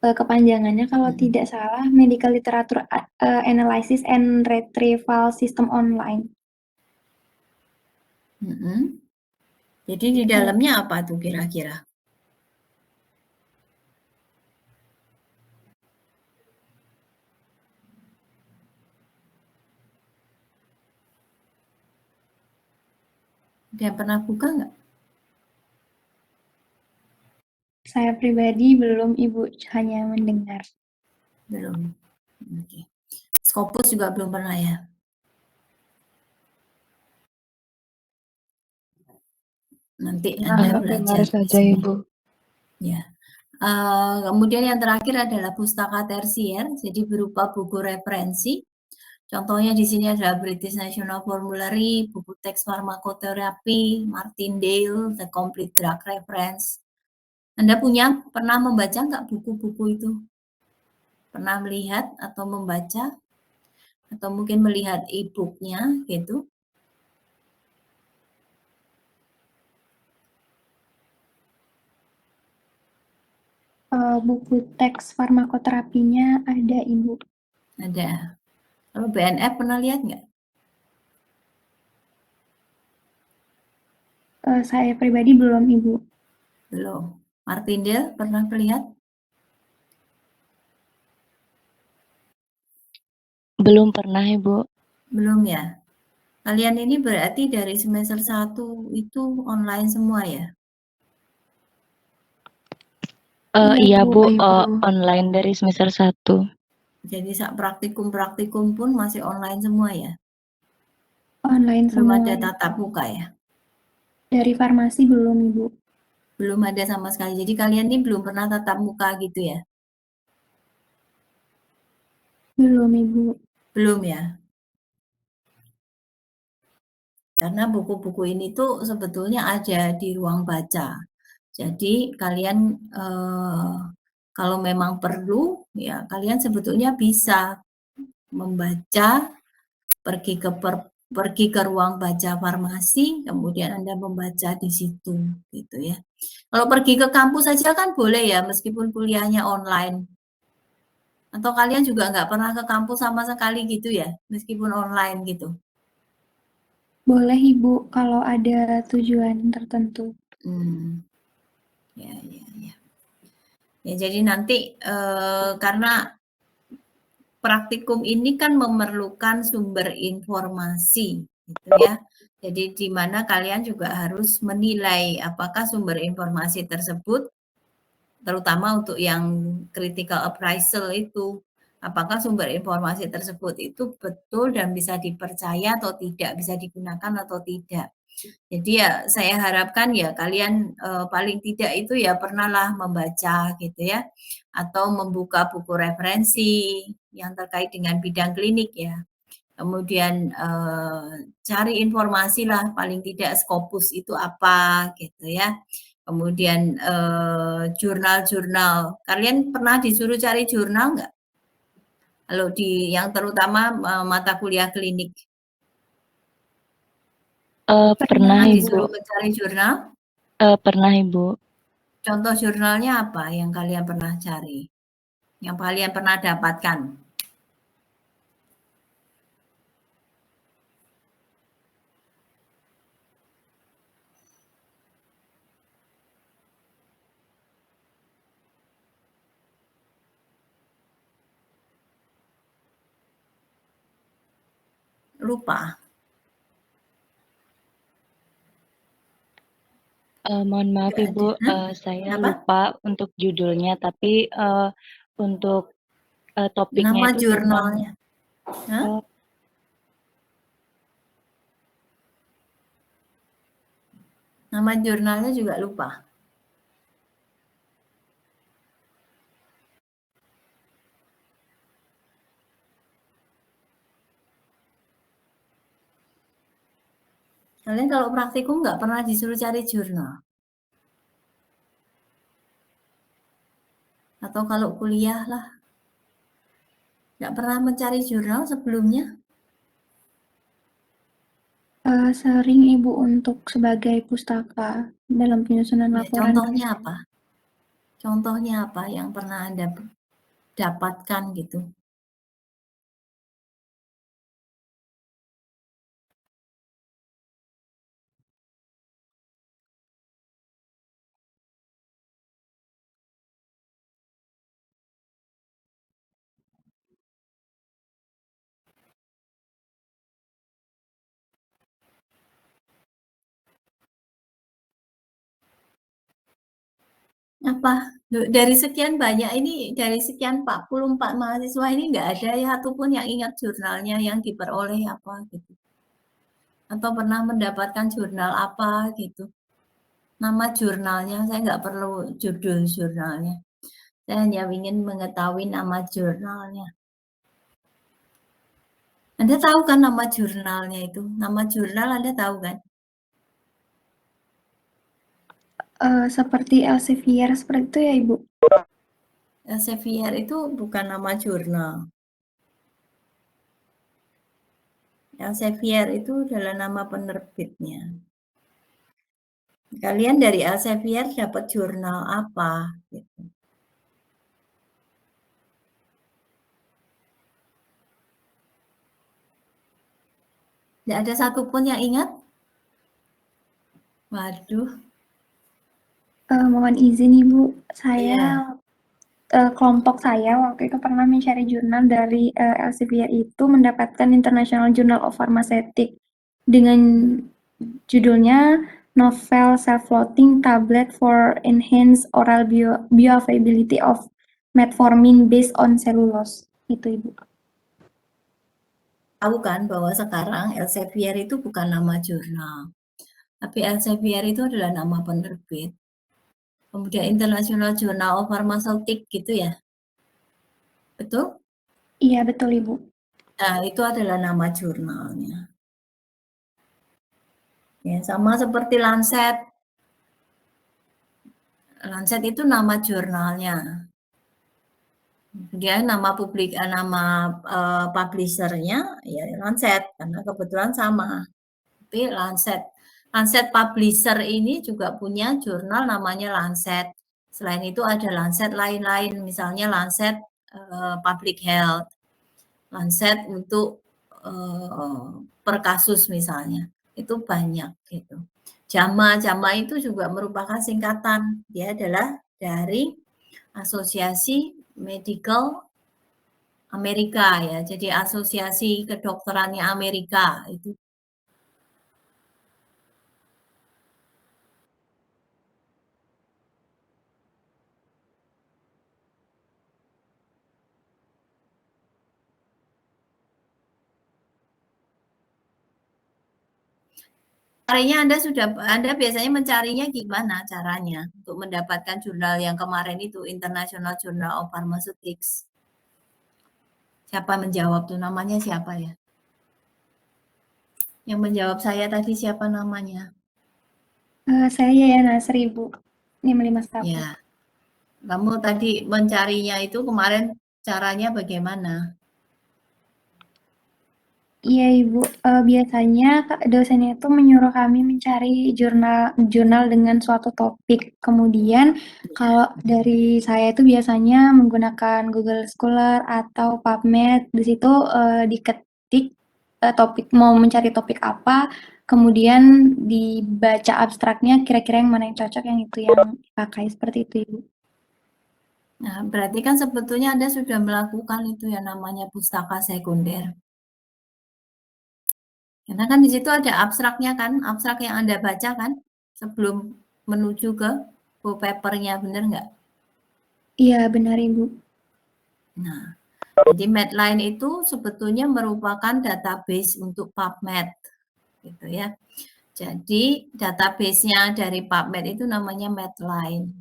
Kepanjangannya kalau tidak salah Medical Literature Analysis and Retrieval System Online. Jadi di dalamnya apa tuh kira-kira? Dia pernah buka nggak? Saya pribadi belum Ibu, hanya mendengar. Belum. Oke. Scopus juga belum pernah ya? Nanti Anda belajar saja Ibu. Ya. Kemudian yang terakhir adalah pustaka tersier, jadi berupa buku referensi. Contohnya di sini adalah British National Formulary, buku teks farmakoterapi, Martindale, The Complete Drug Reference. Anda pernah membaca nggak buku-buku itu? Pernah melihat atau membaca? Atau mungkin melihat e-booknya gitu? Buku teks farmakoterapinya ada Ibu. Ada. Kalau BNF pernah lihat nggak? Saya pribadi belum Ibu. Belum. Martindale pernah lihat? Belum pernah Ibu. Belum ya? Kalian ini berarti dari semester 1 itu online semua ya? Iya Bu, online dari semester 1. Jadi praktikum pun masih online semua ya? Online Belum semua. ada tatap muka ya? Dari farmasi belum Ibu. Belum ada sama sekali. Jadi kalian ini belum pernah tatap muka gitu ya? Belum Ibu. Belum ya? Karena buku-buku ini tuh sebetulnya ada di ruang baca. Jadi kalian kalau memang perlu ya kalian sebetulnya bisa membaca, pergi ke ruang baca farmasi, kemudian Anda membaca di situ gitu ya. Kalau pergi ke kampus saja kan boleh ya meskipun kuliahnya online. Atau kalian juga nggak pernah ke kampus sama sekali gitu ya, meskipun online gitu? Boleh Ibu, kalau ada tujuan tertentu. Ya. Ya, jadi nanti karena praktikum ini kan memerlukan sumber informasi, gitu ya. Jadi di mana kalian juga harus menilai apakah sumber informasi tersebut, terutama untuk yang critical appraisal itu, apakah sumber informasi tersebut itu betul dan bisa dipercaya atau tidak, bisa digunakan atau tidak. Jadi ya saya harapkan ya kalian paling tidak itu ya pernahlah membaca gitu ya, atau membuka buku referensi yang terkait dengan bidang klinik ya. Kemudian cari informasi lah paling tidak Scopus itu apa gitu ya. Kemudian jurnal-jurnal, kalian pernah disuruh cari jurnal nggak? Kalau di yang terutama mata kuliah klinik. Pernah Ibu. Disuruh mencari jurnal? Pernah Ibu. Contoh jurnalnya apa yang kalian pernah cari? Yang kalian pernah dapatkan? Lupa? Mohon maaf Nggak Ibu, ada. Hah? saya Apa? lupa untuk judulnya, tapi untuk topiknya Nama itu tentang jurnalnya. Hah? oh, Nama jurnalnya juga lupa. Kalian kalau praktikum nggak pernah disuruh cari jurnal? Atau kalau kuliah lah? Nggak pernah mencari jurnal sebelumnya? Sering Ibu untuk sebagai pustaka dalam penyusunan Ya, laporan. contohnya apa? Contohnya apa yang pernah Anda dapatkan gitu? Apa? Dari sekian banyak ini, dari sekian 44 mahasiswa ini nggak ada ya satupun yang ingat jurnalnya yang diperoleh apa gitu. Atau pernah mendapatkan jurnal apa gitu. Nama jurnalnya, saya nggak perlu judul jurnalnya. Saya hanya ingin mengetahui nama jurnalnya. Anda tahu kan nama jurnalnya itu? Nama jurnal Anda tahu kan? Seperti Elsevier seperti itu ya Ibu? Elsevier itu bukan nama jurnal. Elsevier itu adalah nama penerbitnya. Kalian dari Elsevier dapat jurnal apa? Gitu. Tidak ada satupun yang ingat? Waduh. Mohon izin Ibu, saya Iya. kelompok saya waktu itu pernah mencari jurnal dari Elsevier itu mendapatkan International Journal of Pharmaceutics dengan judulnya Novel Self-Floating Tablet for Enhanced Oral Bioavailability of Metformin Based on Cellulose. Itu Ibu. Tahu kan bahwa sekarang Elsevier itu bukan nama jurnal. Tapi Elsevier itu adalah nama penerbit. Kemudian International Journal of Pharmaceutics gitu ya. Betul? Iya betul Ibu. Nah, itu adalah nama jurnalnya. Ya, sama seperti Lancet. Lancet itu nama jurnalnya. Dia nama publishernya ya Lancet karena kebetulan sama. Tapi Lancet publisher ini juga punya jurnal namanya Lancet. Selain itu ada Lancet lain-lain, misalnya Lancet Public Health, Lancet untuk per kasus misalnya. Itu banyak gitu. JAMA itu juga merupakan singkatan. Dia adalah dari Asosiasi Medical Amerika ya. Jadi Asosiasi Kedokterannya Amerika itu. Carinya Anda biasanya mencarinya gimana caranya untuk mendapatkan jurnal yang kemarin itu International Journal of Pharmaceutics? Siapa menjawab tuh namanya siapa ya? Yang menjawab saya tadi siapa namanya? Saya Yaya Nasri Ibu, 551. Ya, kamu tadi mencarinya itu kemarin caranya bagaimana? Iya Ibu, biasanya dosennya itu menyuruh kami mencari jurnal dengan suatu topik. Kemudian kalau dari saya itu biasanya menggunakan Google Scholar atau PubMed. Di situ, diketik, topik mau mencari topik apa, kemudian dibaca abstraknya kira-kira yang mana yang cocok, yang itu yang dipakai, seperti itu Ibu. Nah, berarti kan sebetulnya Anda sudah melakukan itu yang namanya pustaka sekunder. Karena kan di situ ada abstraknya kan, abstrak yang Anda baca kan, sebelum menuju ke papernya, benar nggak? Iya, benar Ibu. Nah, jadi Medline itu sebetulnya merupakan database untuk PubMed, gitu ya. Jadi database-nya dari PubMed itu namanya Medline.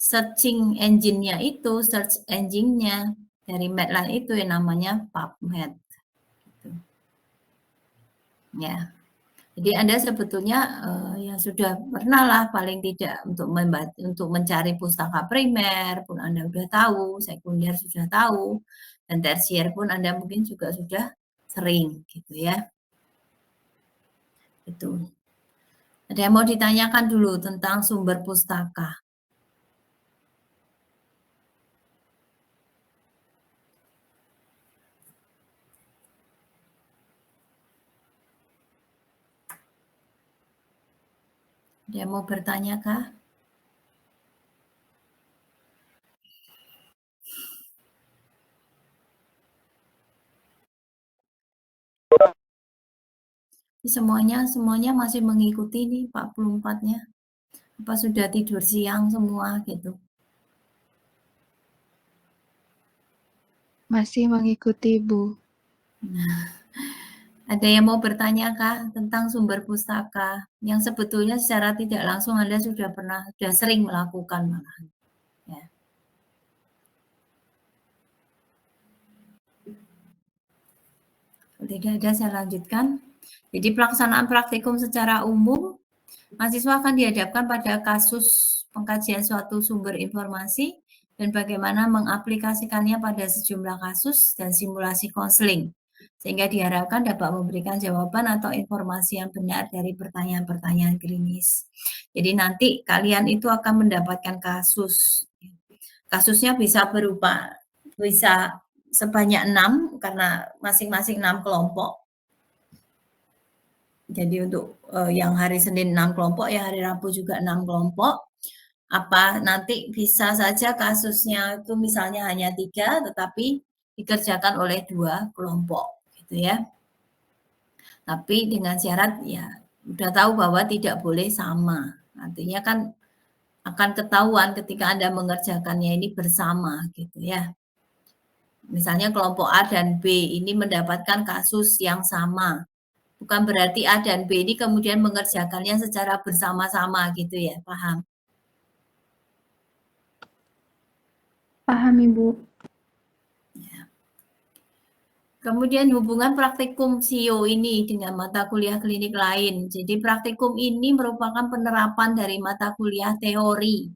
Searching engine-nya itu, search engine-nya dari Medline itu yang namanya PubMed. Gitu. Ya. Jadi Anda sebetulnya ya sudah pernah lah paling tidak untuk mencari pustaka primer pun Anda sudah tahu, sekunder sudah tahu, dan tersier pun Anda mungkin juga sudah sering gitu ya. Itu. Ada yang mau ditanyakan dulu tentang sumber pustaka? Ada yang mau bertanya kah? Semuanya masih mengikuti nih 44-nya. Apa sudah tidur siang semua gitu? Masih mengikuti, Bu. Ada yang mau bertanya kah tentang sumber pustaka yang sebetulnya secara tidak langsung Anda sudah sering melakukan malahan. Ya. Kalau tidak ada saya lanjutkan. Jadi pelaksanaan praktikum secara umum, mahasiswa akan dihadapkan pada kasus pengkajian suatu sumber informasi dan bagaimana mengaplikasikannya pada sejumlah kasus dan simulasi konseling, sehingga diharapkan dapat memberikan jawaban atau informasi yang benar dari pertanyaan-pertanyaan klinis. Jadi nanti kalian itu akan mendapatkan kasus. Kasusnya bisa sebanyak 6 karena masing-masing 6 kelompok. Jadi untuk yang hari Senin 6 kelompok, ya hari Rabu juga 6 kelompok. Apa nanti bisa saja kasusnya itu misalnya hanya 3 tetapi dikerjakan oleh 2 kelompok gitu ya. Tapi dengan syarat ya udah tahu bahwa tidak boleh sama. Artinya kan akan ketahuan ketika Anda mengerjakannya ini bersama gitu ya. Misalnya kelompok A dan B ini mendapatkan kasus yang sama. Bukan berarti A dan B ini kemudian mengerjakannya secara bersama-sama gitu ya, paham? Paham Ibu. Kemudian hubungan praktikum SIO ini dengan mata kuliah klinik lain. Jadi praktikum ini merupakan penerapan dari mata kuliah teori.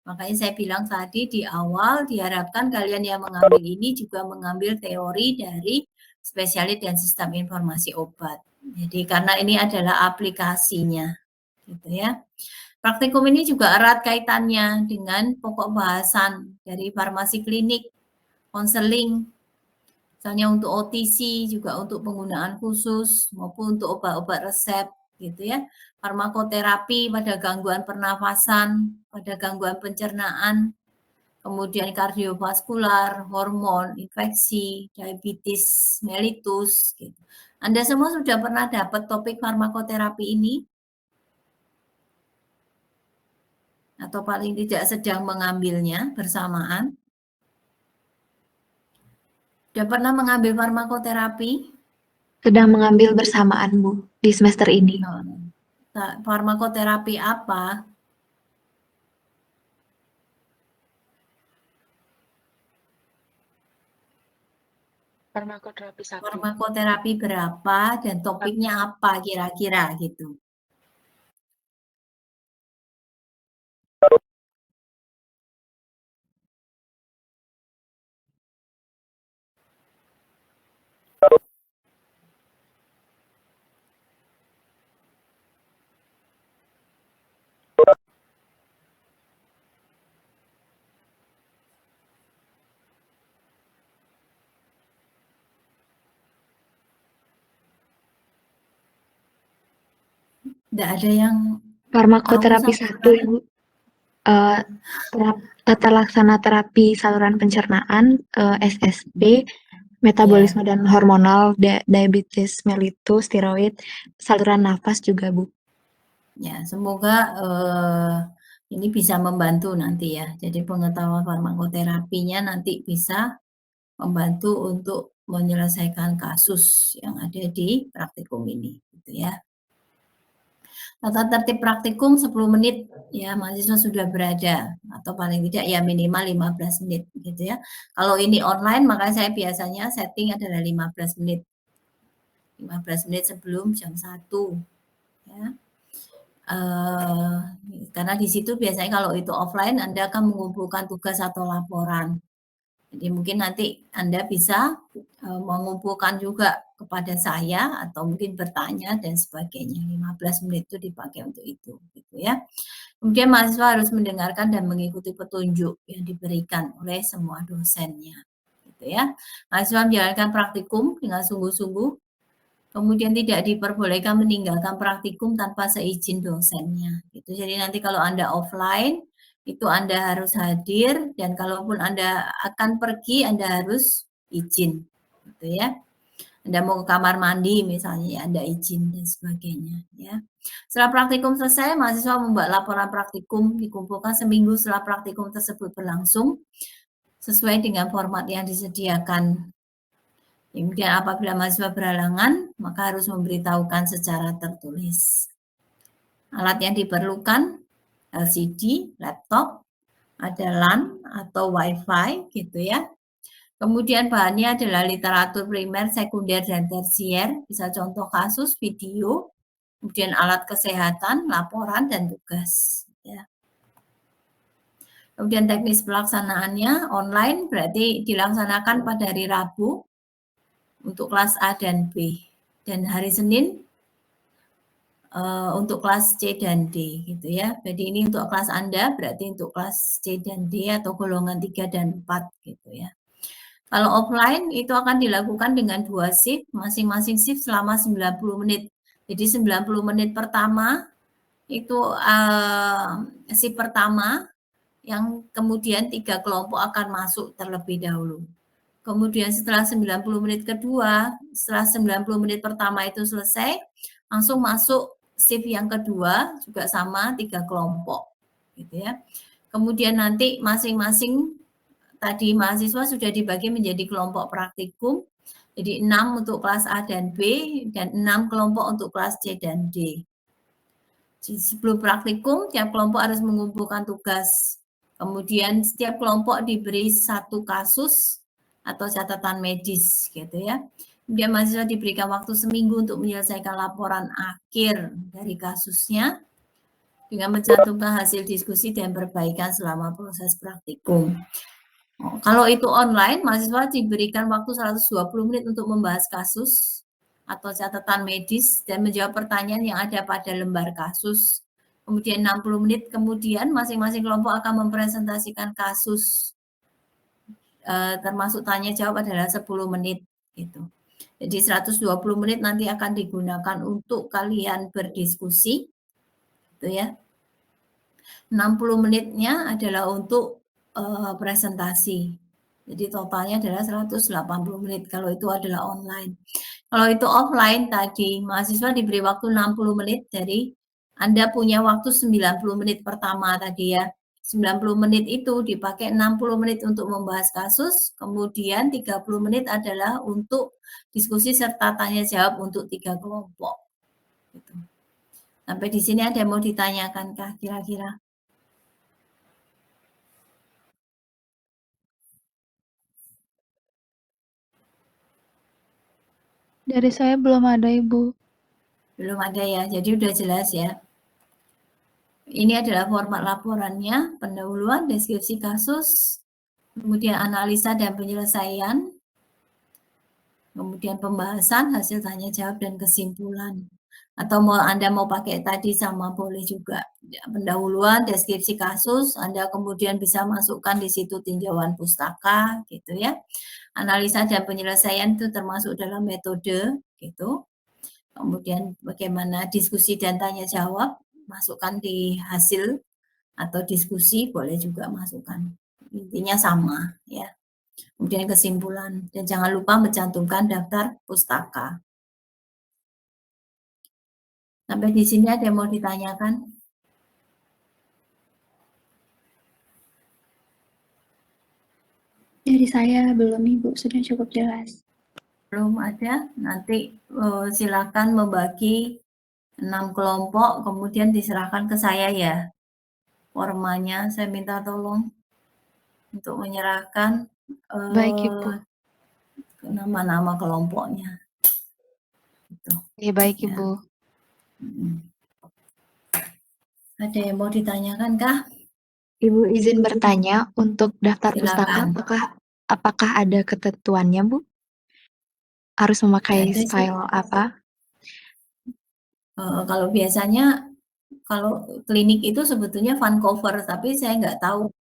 Makanya saya bilang tadi di awal diharapkan kalian yang mengambil ini juga mengambil teori dari spesialis dan sistem informasi obat. Jadi karena ini adalah aplikasinya, gitu ya. Praktikum ini juga erat kaitannya dengan pokok bahasan dari farmasi klinik, konseling, misalnya untuk OTC, juga untuk penggunaan khusus, maupun untuk obat-obat resep, gitu ya. Farmakoterapi pada gangguan pernafasan, pada gangguan pencernaan, kemudian kardiovaskular, hormon, infeksi, diabetes mellitus, gitu. Anda semua sudah pernah dapat topik farmakoterapi ini? Atau paling tidak sedang mengambilnya bersamaan? Sudah pernah mengambil farmakoterapi? Sedang mengambil bersamaan, Bu, di semester ini. Farmakoterapi apa? Farmakoterapi 1. Farmakoterapi berapa dan topiknya apa kira-kira gitu? Tidak ada yang Farmakoterapi tahu sama 1, sekali. Ibu. Tata laksana terapi saluran pencernaan, SSB, metabolisme dan hormonal, diabetes mellitus, tiroid, saluran nafas juga, Bu. Ya, semoga ini bisa membantu nanti ya. Jadi pengetahuan farmakoterapinya nanti bisa membantu untuk menyelesaikan kasus yang ada di praktikum ini, gitu ya. Tata tertib praktikum 10 menit ya, mahasiswa sudah berada, atau paling tidak ya minimal 15 menit gitu ya. Kalau ini online maka saya biasanya setting adalah 15 menit. 15 menit sebelum jam 1 ya. Karena di situ biasanya kalau itu offline Anda akan mengumpulkan tugas atau laporan. Jadi mungkin nanti Anda bisa mengumpulkan juga kepada saya atau mungkin bertanya dan sebagainya. 15 menit itu dipakai untuk itu, gitu ya. Kemudian mahasiswa harus mendengarkan dan mengikuti petunjuk yang diberikan oleh semua dosennya, gitu ya. Mahasiswa menjalankan praktikum dengan sungguh-sungguh, kemudian tidak diperbolehkan meninggalkan praktikum tanpa seizin dosennya. Gitu. Jadi nanti kalau Anda offline, itu Anda harus hadir, dan kalaupun Anda akan pergi, Anda harus izin. Gitu ya. Anda mau ke kamar mandi misalnya, ya Anda izin dan sebagainya. Ya. Setelah praktikum selesai, mahasiswa membuat laporan praktikum, dikumpulkan seminggu setelah praktikum tersebut berlangsung, sesuai dengan format yang disediakan. Kemudian apabila mahasiswa berhalangan, maka harus memberitahukan secara tertulis. Alat yang diperlukan, LCD, laptop, ada LAN atau WiFi, gitu ya. Kemudian bahannya adalah literatur primer, sekunder, dan tersier, bisa contoh kasus, video, kemudian alat kesehatan, laporan, dan tugas. Ya. Kemudian teknis pelaksanaannya online, berarti dilaksanakan pada hari Rabu untuk kelas A dan B, dan hari Senin untuk kelas C dan D, gitu ya. Jadi ini untuk kelas Anda, berarti untuk kelas C dan D atau golongan 3 dan 4, gitu ya. Kalau offline itu akan dilakukan dengan 2 shift, masing-masing shift selama 90 menit. Jadi 90 menit pertama itu shift pertama, yang kemudian 3 kelompok akan masuk terlebih dahulu. Kemudian setelah 90 menit kedua, setelah 90 menit pertama itu selesai, langsung masuk shift yang kedua, juga sama 3 kelompok. Gitu ya. Kemudian nanti masing-masing tadi mahasiswa sudah dibagi menjadi kelompok praktikum, jadi 6 untuk kelas A dan B, dan 6 kelompok untuk kelas C dan D. Sebelum praktikum, tiap kelompok harus mengumpulkan tugas. Kemudian setiap kelompok diberi 1 kasus atau catatan medis, gitu ya. Kemudian mahasiswa diberikan waktu seminggu untuk menyelesaikan laporan akhir dari kasusnya dengan mencantumkan hasil diskusi dan perbaikan selama proses praktikum. Kalau itu online, mahasiswa diberikan waktu 120 menit untuk membahas kasus atau catatan medis dan menjawab pertanyaan yang ada pada lembar kasus. Kemudian 60 menit kemudian masing-masing kelompok akan mempresentasikan kasus, termasuk tanya jawab adalah 10 menit. Gitu. Jadi 120 menit nanti akan digunakan untuk kalian berdiskusi. Gitu ya. 60 menitnya adalah untuk presentasi. Jadi totalnya adalah 180 menit kalau itu adalah online. Kalau itu offline tadi, mahasiswa diberi waktu 60 menit, dari Anda punya waktu 90 menit pertama tadi ya. 90 menit itu dipakai 60 menit untuk membahas kasus, kemudian 30 menit adalah untuk diskusi serta tanya jawab untuk 3 kelompok. Gitu. Sampai di sini ada yang mau ditanyakankah kira-kira? Dari saya belum ada, Ibu. Belum ada ya, jadi udah jelas ya. Ini adalah format laporannya, pendahuluan, deskripsi kasus, kemudian analisa dan penyelesaian, kemudian pembahasan, hasil tanya jawab, dan kesimpulan. Atau Anda mau pakai tadi sama boleh juga. Pendahuluan, deskripsi kasus, Anda kemudian bisa masukkan di situ tinjauan pustaka, gitu ya. Analisa dan penyelesaian itu termasuk dalam metode, gitu. kemudian bagaimana diskusi dan tanya jawab, masukkan di hasil atau diskusi, boleh juga masukkan. Intinya sama ya. Kemudian kesimpulan, dan jangan lupa mencantumkan daftar pustaka. Sampai di sini ada yang mau ditanyakan? Dari saya belum, Ibu, sudah cukup jelas. Belum ada, nanti silakan membagi 6 kelompok, kemudian diserahkan ke saya ya. Formanya saya minta tolong untuk menyerahkan Baik, Ibu. nama-nama kelompoknya. Gitu. Oke, baik, Ya. Ibu. Ada yang mau ditanyakan kah? Ibu izin bertanya, untuk daftar pustaka Silakan. apakah ada ketentuannya, Bu? Harus memakai Ada sih. style apa? Kalau biasanya kalau klinik itu sebetulnya Vancouver, tapi saya nggak tahu.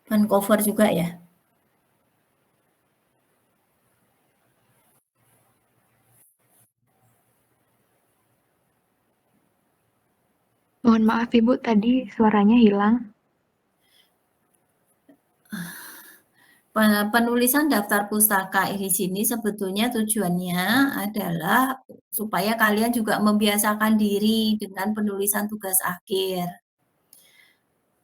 Vancouver juga ya? Mohon maaf Ibu, tadi suaranya hilang. Penulisan daftar pustaka di sini sebetulnya tujuannya adalah supaya kalian juga membiasakan diri dengan penulisan tugas akhir.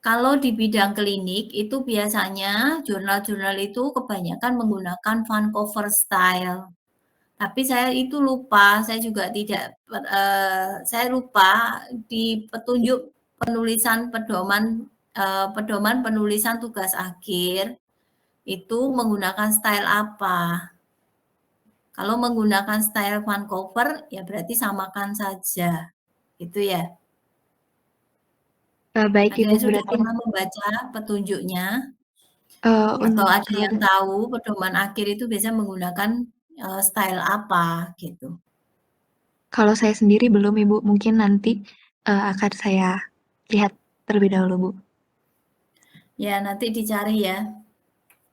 Kalau di bidang klinik itu biasanya jurnal-jurnal itu kebanyakan menggunakan Vancouver style. Tapi saya itu lupa, saya juga tidak, saya lupa di petunjuk penulisan pedoman penulisan tugas akhir itu menggunakan style apa. Kalau menggunakan style Vancouver, ya berarti samakan saja. Gitu ya. Baik Ada Ibu, yang sudah berarti pernah membaca petunjuknya? Atau untuk ada yang tahu pedoman akhir itu biasanya menggunakan style apa gitu? kalau saya sendiri belum Ibu, mungkin nanti akan saya lihat terlebih dahulu Bu. Ya nanti dicari ya.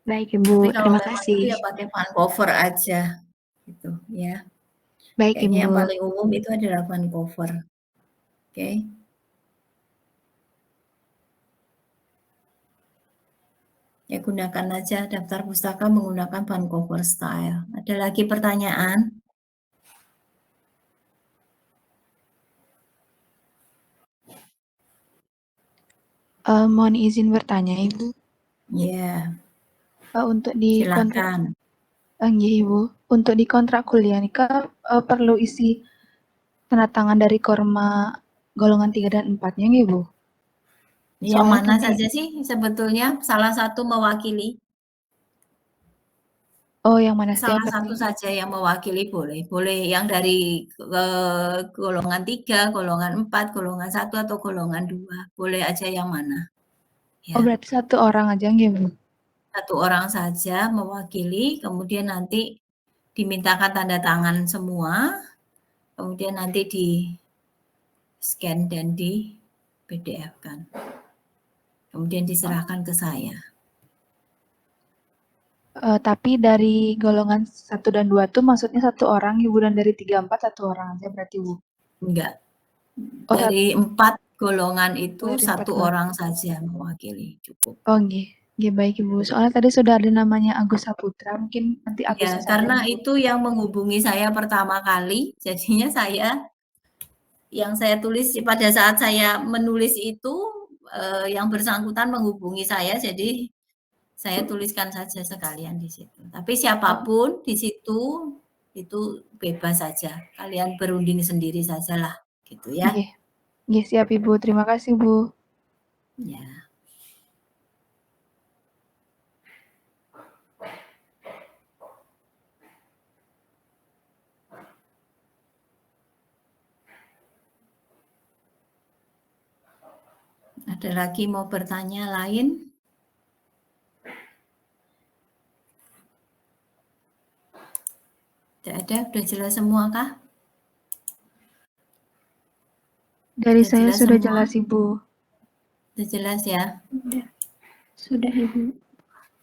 Baik Tapi Ibu, kalau terima memang itu kasih. ya pakai Vancouver aja gitu ya. Baik Kayaknya yang Ibu. paling umum itu adalah Vancouver. Oke. Ya gunakan aja daftar pustaka menggunakan Vancouver style. Ada lagi pertanyaan? Mohon izin bertanya, Ibu. Ya, Untuk di kontrak, silakan. nggih, Ibu. Untuk di kontrak kuliah nih, perlu isi tanda tangan dari korma golongan 3 dan 4-nya nggih, Bu? Yang Soalnya mana tadi, saja sih sebetulnya salah satu mewakili? yang mana saja Salah satu berarti? saja yang mewakili boleh. Boleh yang dari golongan 3, golongan 4, golongan 1 atau golongan 2. Boleh aja yang mana. Oh, Ya. berarti satu orang aja nggih, Bu? Satu orang saja mewakili, kemudian nanti dimintakan tanda tangan semua, kemudian nanti di-scan dan di PDF-kan. Kemudian diserahkan ke saya. Tapi dari golongan 1 dan 2 tuh maksudnya satu orang, Ibu, dan dari 3, 4 satu orang aja berarti, Bu? Enggak. Oh, Dari 4 golongan itu dari 4 1 golongan. orang saja mewakili, cukup. Oh, nggih. Nggih, baik, Ibu. Soalnya tadi sudah ada namanya Agus Saputra, mungkin nanti Agusnya Ya, saja, karena Bu. itu yang menghubungi saya pertama kali, jadinya yang saya tulis pada saat saya menulis itu, yang bersangkutan menghubungi saya, jadi saya tuliskan saja sekalian di situ. Tapi siapapun di situ, itu bebas saja, kalian berunding sendiri sajalah, gitu ya. Nggih. Nggih, siap, Ibu. Terima kasih, Bu. Ya. Ada lagi mau bertanya lain? Tidak ada, sudah jelas semua kah? Dari Sudah saya jelas sudah semua? jelas, Ibu. Sudah jelas ya? Sudah Ibu.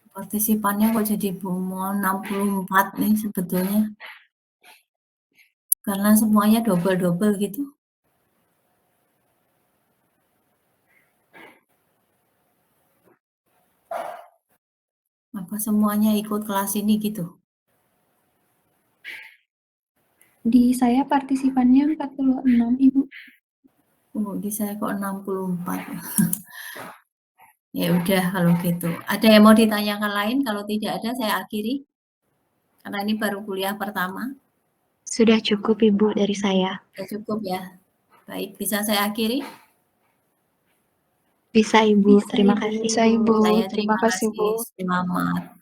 Partisipannya kok jadi mau 64 nih sebetulnya. Karena semuanya double-double gitu. Apa semuanya ikut kelas ini gitu? Di saya partisipannya 46 Ibu. Oh, di saya kok 64. Ya udah kalau gitu. Ada yang mau ditanyakan lain? Kalau tidak ada saya akhiri. Karena ini baru kuliah pertama. Sudah cukup Ibu dari saya. Sudah cukup ya. Baik, bisa saya akhiri? Bisa Ibu, Bisa, terima Ibu. kasih. Bisa Ibu. Saya Terima kasih Bu. Selamat